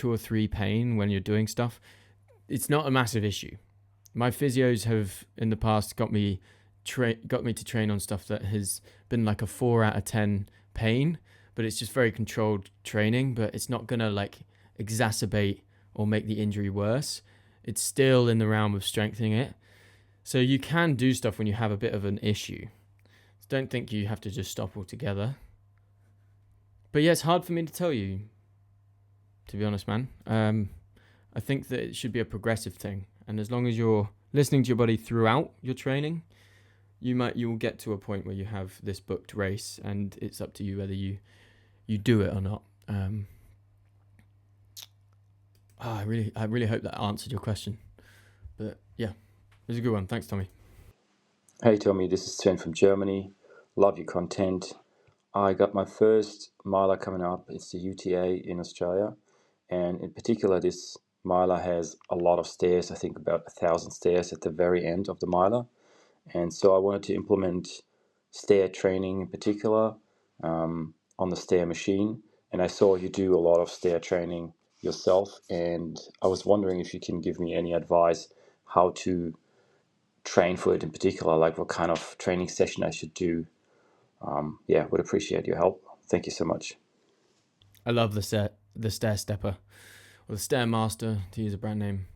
or 3 pain when you're doing stuff, it's not a massive issue. My physios have in the past got me to train on stuff that has been like a 4 out of 10 pain, but it's just very controlled training, but it's not going to like exacerbate or make the injury worse. It's still in the realm of strengthening it. So you can do stuff when you have a bit of an issue. Don't think you have to just stop altogether. But yeah, it's hard for me to tell you, to be honest, man. I think that it should be a progressive thing. And as long as you're listening to your body throughout your training, you will get to a point where you have this booked race, and it's up to you whether you do it or not. I really hope that answered your question. But yeah, it was a good one. Thanks, Tommy. Hey Tommy, this is Sven from Germany. Love your content. I got my first miler coming up. It's the UTA in Australia, and in particular this miler has a lot of stairs. I think about 1,000 stairs at the very end of the miler, and so I wanted to implement stair training in particular on the stair machine, and I saw you do a lot of stair training yourself, and I was wondering if you can give me any advice how to train for it in particular, like what kind of training session I should do. Would appreciate your help. Thank you so much. I love the stair stepper, or the stair master, to use a brand name.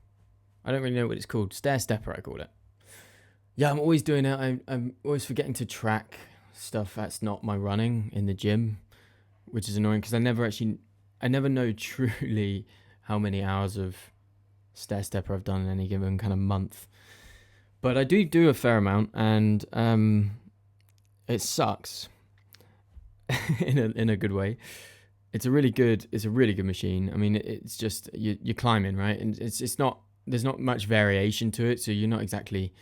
I don't really know what it's called. Stair stepper, I call it. Yeah, I'm always doing it. I'm always forgetting to track stuff that's not my running in the gym, which is annoying because I never know truly how many hours of stair stepper I've done in any given kind of month. But I do a fair amount, and it sucks in a good way. It's a really good machine. I mean, it's just you're climbing, right? And it's not, there's not much variation to it, so you're not exactly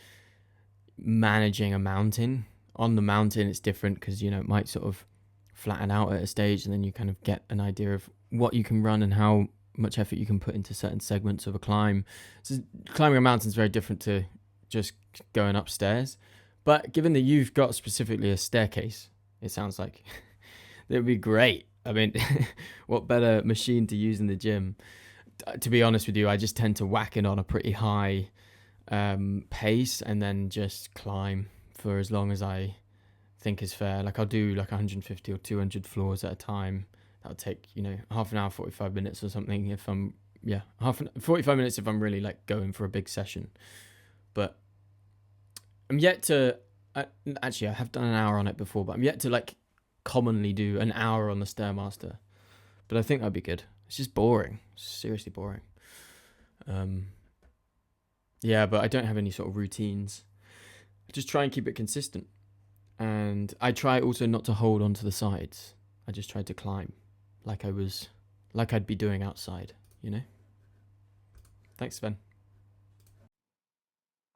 managing a mountain. On the mountain it's different because it might sort of flatten out at a stage, and then you kind of get an idea of what you can run and how much effort you can put into certain segments of a climb. So climbing a mountain is very different to just going upstairs. But given that you've got specifically a staircase, it sounds like it would be great I mean, what better machine to use in the gym? To be honest with you, I just tend to whack it on a pretty high pace and then just climb for as long as I think is fair. Like I'll do like 150 or 200 floors at a time. That'll take, half an hour, 45 minutes or something if I'm, 45 minutes if I'm really like going for a big session. But I'm yet to, actually I have done an hour on it before, but I'm yet to like commonly do an hour on the Stairmaster. But I think that'd be good. It's just boring, seriously boring. Yeah, but I don't have any sort of routines. I just try and keep it consistent. And I try also not to hold on to the sides. I just try to climb like I'd be doing outside, Thanks, Sven.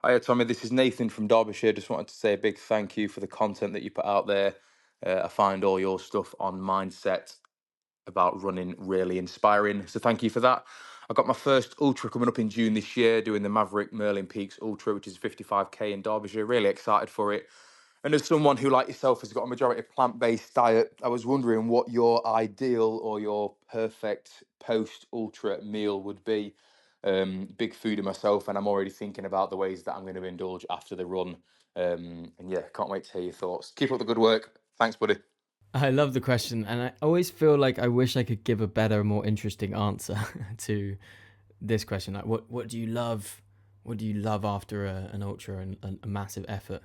Hiya, Tommy. This is Nathan from Derbyshire. Just wanted to say a big thank you for the content that you put out there. I find all your stuff on mindset about running really inspiring. So thank you for that. I got my first ultra coming up in June this year, doing the Maverick Merlin Peaks Ultra, which is 55k in Derbyshire. Really excited for it. And as someone who, like yourself, has got a majority plant-based diet, I was wondering what your ideal or your perfect post-ultra meal would be. Big foodie myself, and I'm already thinking about the ways that I'm going to indulge after the run. And yeah, can't wait to hear your thoughts. Keep up the good work. Thanks, buddy. I love the question, and I always feel like I wish I could give a better, more interesting answer to this question. Like, what do you love? What do you love after an ultra and a massive effort?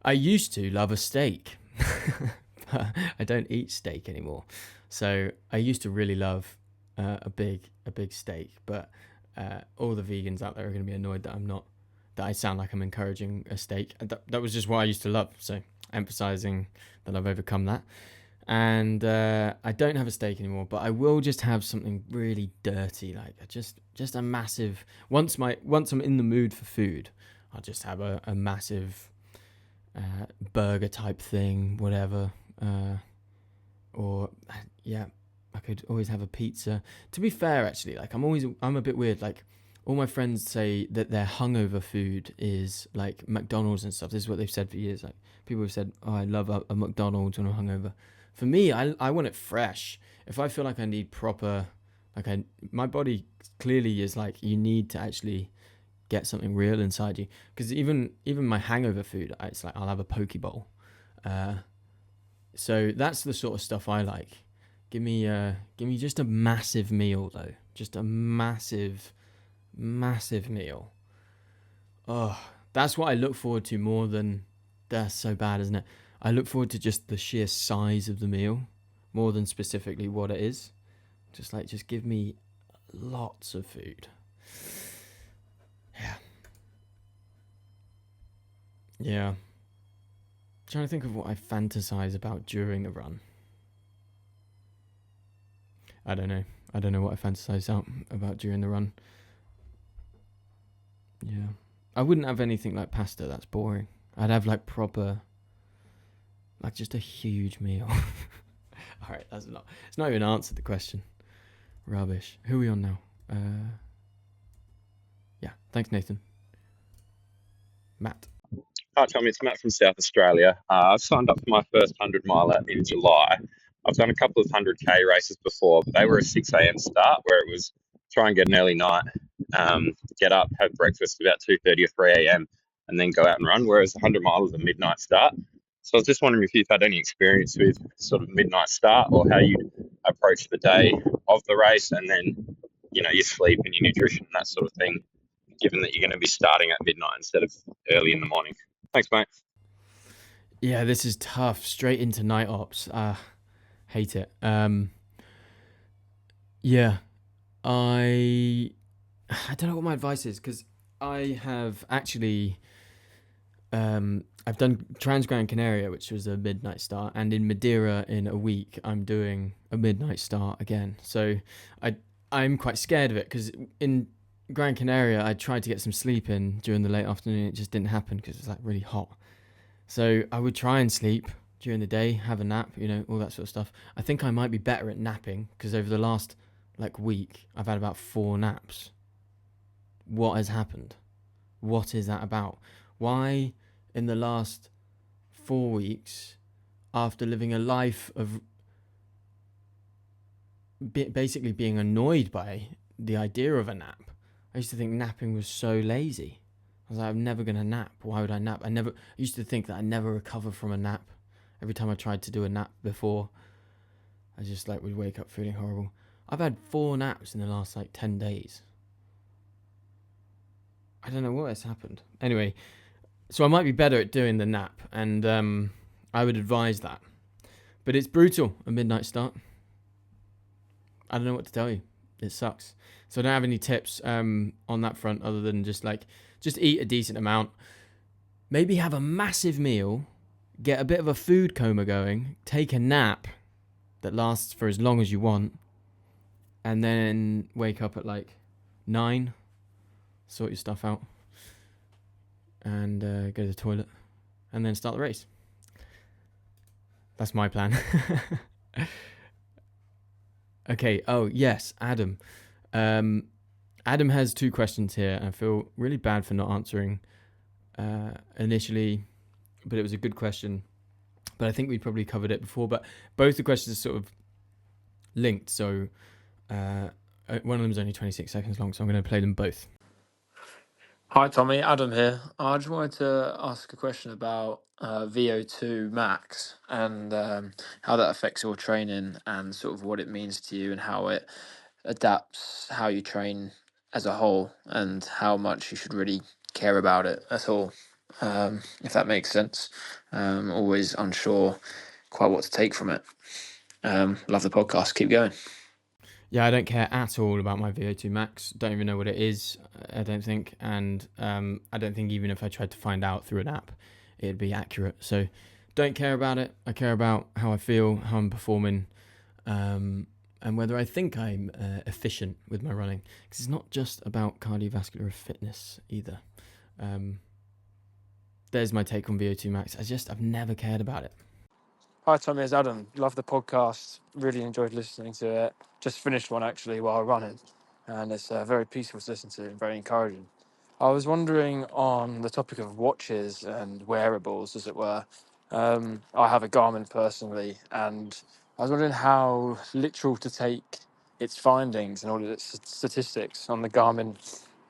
I used to love a steak, but I don't eat steak anymore. So I used to really love a big steak, but all the vegans out there are going to be annoyed that I sound like I'm encouraging a steak. That was just what I used to love. So emphasizing that I've overcome that. And I don't have a steak anymore, but I will just have something really dirty, like just a massive. Once I'm in the mood for food, I'll just have a massive burger type thing, whatever. Or yeah, I could always have a pizza. To be fair, actually, like I'm a bit weird. Like all my friends say that their hungover food is like McDonald's and stuff. This is what they've said for years. Like people have said, "Oh, I love a McDonald's when I'm hungover." For me, I want it fresh. If I feel like I need proper, my body clearly is like, you need to actually get something real inside you. Because even my hangover food, it's like I'll have a poke bowl. So that's the sort of stuff I like. Give me just a massive meal though. Just a massive meal. Oh, that's what I look forward to more than. That's so bad, isn't it? I look forward to just the sheer size of the meal more than specifically what it is. Just give me lots of food. Yeah. Trying to think of what I fantasize about during the run. I don't know what I fantasize about during the run. Yeah. I wouldn't have anything like pasta, that's boring. I'd have like proper, like just a huge meal. Alright, it's not even answered the question. Rubbish. Who are we on now? Yeah, thanks Nathan. Matt. Hi, Tommy. It's Matt from South Australia. I've signed up for my first 100 miler in July. I've done a couple of 100k races before, but they were a 6 a.m. start where it was try and get an early night, get up, have breakfast about 2:30 or 3 a.m., and then go out and run, whereas the 100 mile is a midnight start. So I was just wondering if you've had any experience with sort of midnight start or how you approach the day of the race and then, your sleep and your nutrition and that sort of thing, given that you're going to be starting at midnight instead of early in the morning. Thanks, mate. Yeah, this is tough. Straight into night ops. Hate it. Yeah, I don't know what my advice is because I have actually I've done Transgran Canaria, which was a midnight start, and in Madeira in a week I'm doing a midnight start again. So I'm quite scared of it because in Gran Canaria I tried to get some sleep in during the late afternoon. It just didn't happen because it was like really hot. So I would try and sleep during the day, have a nap, all that sort of stuff. I think I might be better at napping because over the last week I've had about 4 naps. What has happened? What is that about? Why in the last 4 weeks, after living a life of basically being annoyed by the idea of a nap. I used to think napping was so lazy. I was like, I'm never going to nap. Why would I nap? I used to think that I'd never recover from a nap. Every time I tried to do a nap before, I just like would wake up feeling horrible. I've had 4 naps in the last like 10 days. I don't know what has happened. Anyway, so I might be better at doing the nap, and I would advise that. But it's brutal, a midnight start. I don't know what to tell you. It sucks. So I don't have any tips on that front other than just eat a decent amount. Maybe have a massive meal, get a bit of a food coma going, take a nap that lasts for as long as you want, and then wake up at like 9, sort your stuff out, and go to the toilet, and then start the race. That's my plan. Okay. Oh, yes, Adam. Adam has 2 questions here, and I feel really bad for not answering initially, but it was a good question. But I think we probably covered it before. But both the questions are sort of linked. So one of them is only 26 seconds long, so I'm going to play them both. Hi Tommy, Adam here. I just wanted to ask a question about VO2 max and how that affects your training and sort of what it means to you and how it adapts how you train as a whole and how much you should really care about it at all, if that makes sense. Always unsure quite what to take from it. Love the podcast. Keep going. Yeah, I don't care at all about my VO2 max. Don't even know what it is, I don't think. And I don't think even if I tried to find out through an app, it'd be accurate. So don't care about it. I care about how I feel, how I'm performing, and whether I think I'm efficient with my running. Because it's not just about cardiovascular fitness either. There's my take on VO2 max. I've never cared about it. Hi Tommy, it's Adam. Love the podcast. Really enjoyed listening to it. Just finished one actually while running, and it's very peaceful to listen to and very encouraging. I was wondering on the topic of watches and wearables, as it were. I have a Garmin personally, and I was wondering how literal to take its findings and all of its statistics on the Garmin.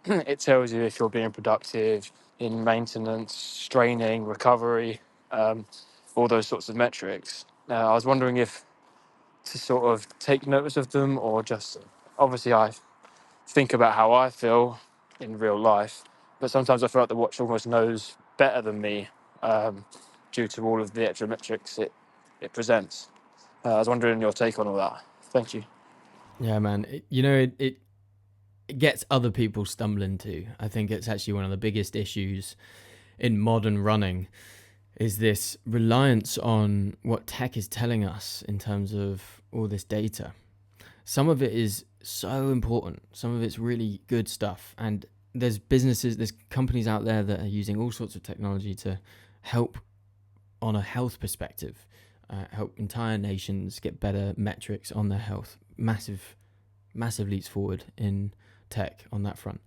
It tells you if you're being productive in maintenance, straining, recovery, all those sorts of metrics. I was wondering if to sort of take notice of them or just, obviously I think about how I feel in real life, but sometimes I feel like the watch almost knows better than me, due to all of the extra metrics it presents. I was wondering your take on all that. Thank you. Yeah, man. It gets other people stumbling too. I think it's actually one of the biggest issues in modern running is this reliance on what tech is telling us in terms of all this data. Some of it is so important. Some of it's really good stuff. And there's companies out there that are using all sorts of technology to help on a health perspective, help entire nations get better metrics on their health. Massive leaps forward in tech on that front.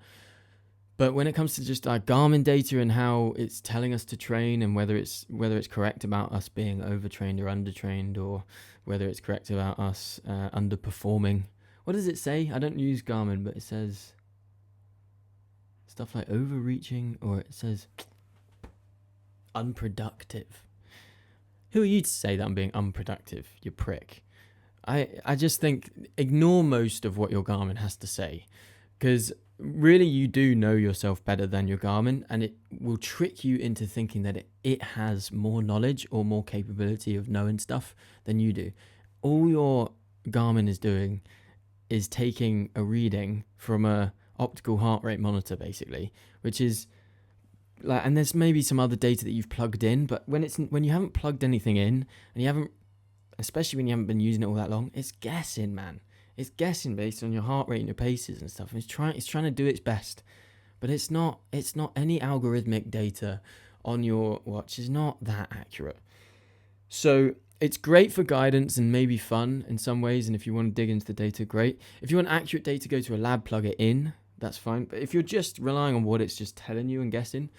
But when it comes to just our Garmin data and how it's telling us to train and whether it's correct about us being overtrained or undertrained, or whether it's correct about us underperforming. What does it say? I don't use Garmin, but it says stuff like overreaching, or it says unproductive. Who are you to say that I'm being unproductive, you prick? I just think ignore most of what your Garmin has to say, because really you do know yourself better than your Garmin, and it will trick you into thinking that it has more knowledge or more capability of knowing stuff than you do. All your Garmin is doing is taking a reading from a optical heart rate monitor, basically, which is like, and there's maybe some other data that you've plugged in, but when you haven't plugged anything in, and you haven't, especially when you haven't been using it all that long, it's guessing, man. It's guessing based on your heart rate and your paces and stuff. And it's trying to do its best, but it's not any algorithmic data on your watch is not that accurate. So it's great for guidance and maybe fun in some ways. And if you want to dig into the data, great. If you want accurate data, go to a lab, plug it in. That's fine. But if you're just relying on what it's just telling you and guessing,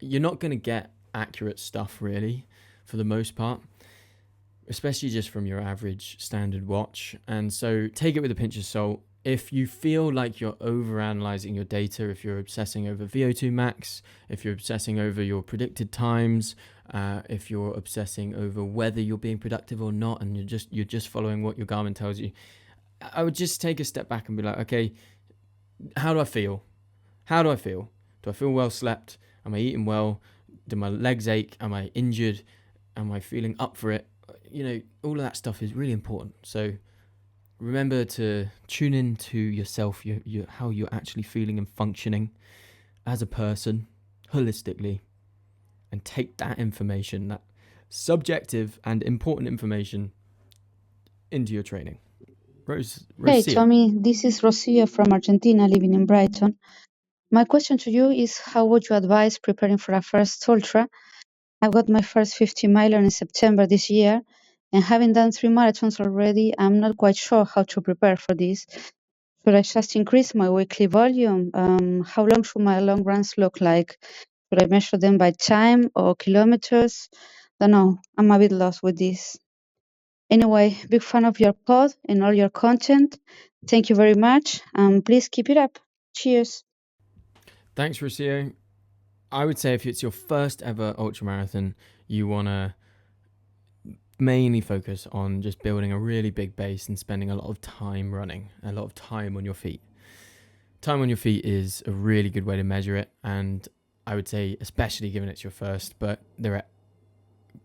you're not going to get accurate stuff really, for the most part. especially just from your average standard watch. And so take it with a pinch of salt. If you feel like you're overanalyzing your data, if you're obsessing over VO2 max, if you're obsessing over your predicted times, if you're obsessing over whether you're being productive or not, and you're just following what your Garmin tells you, I would just take a step back and be like, okay, how do I feel? How do I feel? Do I feel well slept? Am I eating well? Do my legs ache? Am I injured? Am I feeling up for it? You know, all of that stuff is really important. So remember to tune in to yourself, how you're actually feeling and functioning as a person, holistically, and take that information, that subjective and important information, into your training. Hey Rosia. Tommy, this is Rocio from Argentina living in Brighton. My question to you is how would you advise preparing for a first ultra? I've got my first 50 miler in September this year, and having done 3 marathons already, I'm not quite sure how to prepare for this. Should I just increase my weekly volume? How long should my long runs look like? Should I measure them by time or kilometers? Don't know. I'm a bit lost with this. Anyway, big fan of your pod and all your content. Thank you very much. Please keep it up. Cheers. Thanks, Rocio. I would say if it's your first ever ultramarathon, you want to mainly focus on just building a really big base and spending a lot of time running, a lot of time on your feet. Time on your feet is a really good way to measure it, and I would say, especially given it's your first, but there are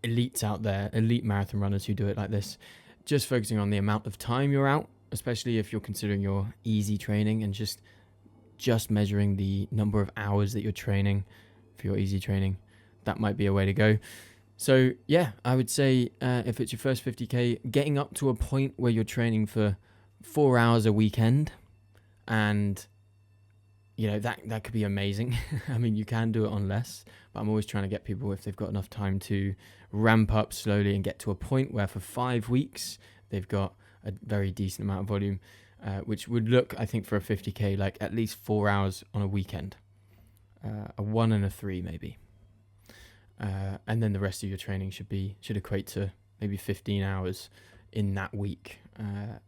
elites out there, elite marathon runners who do it like this, just focusing on the amount of time you're out, especially if you're considering your easy training, and just measuring the number of hours that you're training for your easy training. That might be a way to go. So yeah, I would say if it's your first 50k, getting up to a point where you're training for 4 hours a weekend, and you know that could be amazing. I mean, you can do it on less, but I'm always trying to get people, if they've got enough time, to ramp up slowly and get to a point where for 5 weeks they've got a very decent amount of volume, which would look, I think, for a 50k like at least 4 hours on a weekend, a 1 and a 3 maybe. And then the rest of your training should equate to maybe 15 hours in that week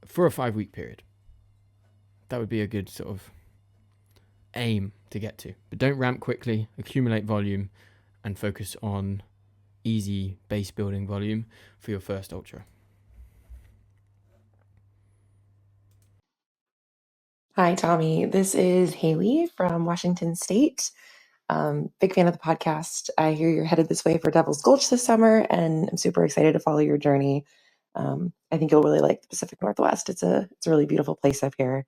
for a 5-week period. That would be a good sort of aim to get to. But don't ramp quickly, accumulate volume, and focus on easy base building volume for your first ultra. Hi, Tommy. This is Haley from Washington State. Big fan of the podcast. I hear you're headed this way for Devil's Gulch this summer, and I'm super excited to follow your journey. I think you'll really like the Pacific Northwest. It's a really beautiful place up here.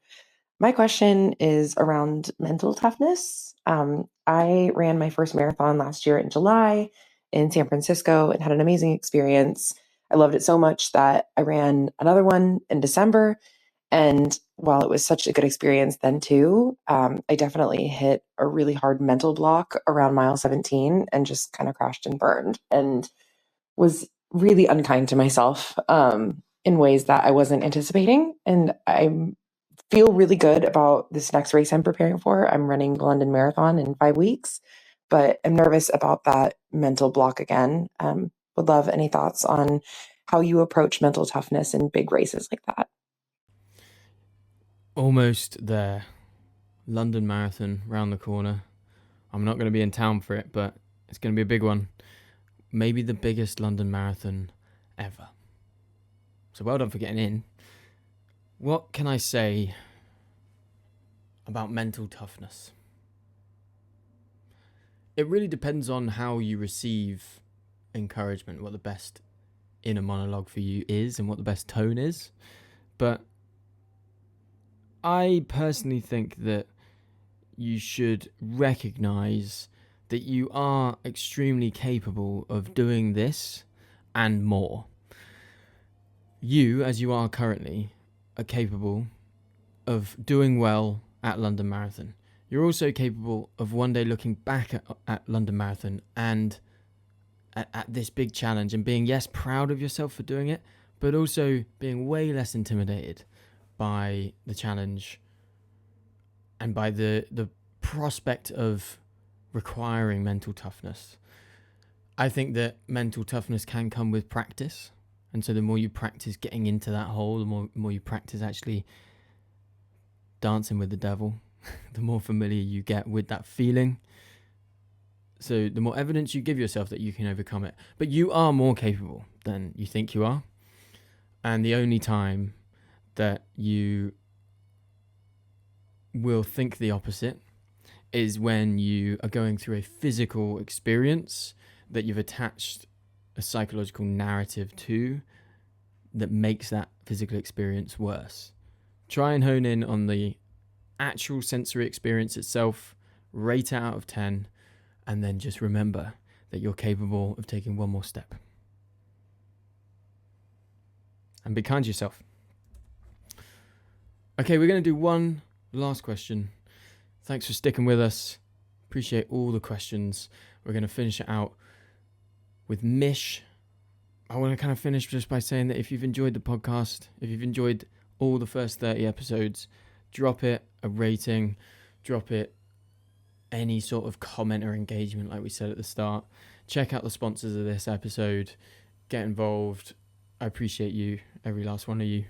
My question is around mental toughness. I ran my first marathon last year in July in San Francisco and had an amazing experience. I loved it so much that I ran another one in December. And while it was such a good experience then too, I definitely hit a really hard mental block around mile 17 and just kind of crashed and burned and was really unkind to myself in ways that I wasn't anticipating. And I feel really good about this next race I'm preparing for. I'm running the London Marathon in 5 weeks, but I'm nervous about that mental block again. Would love any thoughts on how you approach mental toughness in big races like that. Almost there. London Marathon round the corner. I'm not going to be in town for it, but it's going to be a big one. Maybe the biggest London Marathon ever. So well done for getting in. What can I say about mental toughness? It really depends on how you receive encouragement, what the best inner monologue for you is and what the best tone is. But I personally think that you should recognize that you are extremely capable of doing this and more. You, as you are currently, are capable of doing well at London Marathon. You're also capable of one day looking back at London Marathon and at this big challenge and being, yes, proud of yourself for doing it, but also being way less intimidated by the challenge and by the prospect of requiring mental toughness. I think that mental toughness can come with practice. And so the more you practice getting into that hole, the more you practice actually dancing with the devil, the more familiar you get with that feeling. So the more evidence you give yourself that you can overcome it. But you are more capable than you think you are. And the only time that you will think the opposite is when you are going through a physical experience that you've attached a psychological narrative to that makes that physical experience worse. Try and hone in on the actual sensory experience itself, rate it out of 10, and then just remember that you're capable of taking one more step. And be kind to yourself. Okay, we're going to do one last question. Thanks for sticking with us. Appreciate all the questions. We're going to finish it out with Mish. I want to kind of finish just by saying that if you've enjoyed the podcast, if you've enjoyed all the first 30 episodes, drop it a rating, drop it any sort of comment or engagement like we said at the start. Check out the sponsors of this episode. Get involved. I appreciate you, every last one of you.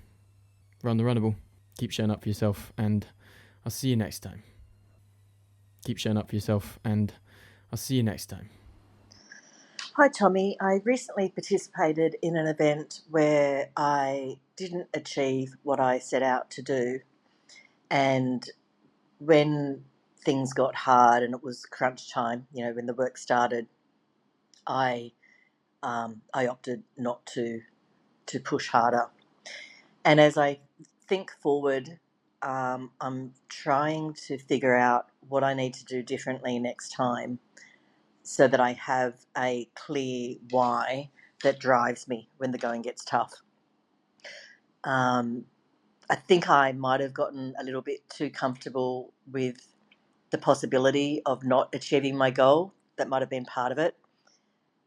Run the Runnable. Keep showing up for yourself, and I'll see you next time. Keep showing up for yourself, and I'll see you next time. Hi, Tommy. I recently participated in an event where I didn't achieve what I set out to do. And when things got hard and it was crunch time, when the work started, I opted not to push harder. And as I think forward, I'm trying to figure out what I need to do differently next time so that I have a clear why that drives me when the going gets tough. I think I might have gotten a little bit too comfortable with the possibility of not achieving my goal. That might have been part of it.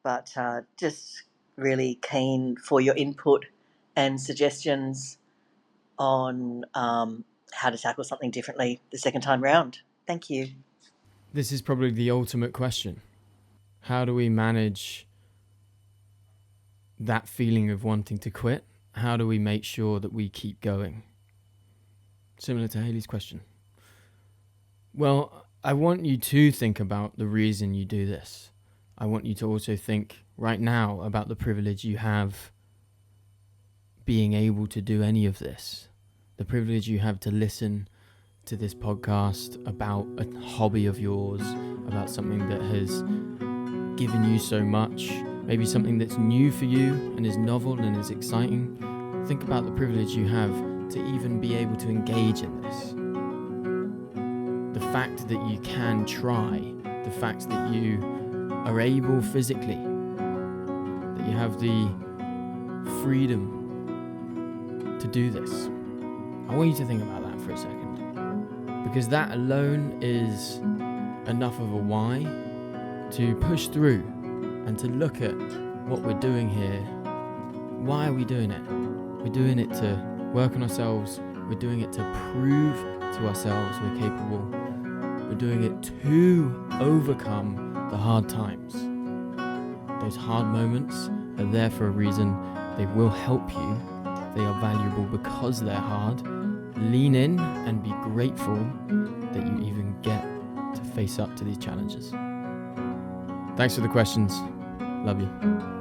But just really keen for your input and suggestions on how to tackle something differently the second time round. Thank you. This is probably the ultimate question. How do we manage that feeling of wanting to quit? How do we make sure that we keep going? Similar to Haley's question. Well, I want you to think about the reason you do this. I want you to also think right now about the privilege you have being able to do any of this. The privilege you have to listen to this podcast about a hobby of yours, about something that has given you so much, maybe something that's new for you and is novel and is exciting. Think about the privilege you have to even be able to engage in this. The fact that you can try, the fact that you are able physically, that you have the freedom to do this. I want you to think about that for a second, because that alone is enough of a why to push through and to look at what we're doing here. Why are we doing it? We're doing it to work on ourselves. We're doing it to prove to ourselves we're capable. We're doing it to overcome the hard times. Those hard moments are there for a reason. They will help you. They are valuable because they're hard. Lean in and be grateful that you even get to face up to these challenges. Thanks for the questions. Love you.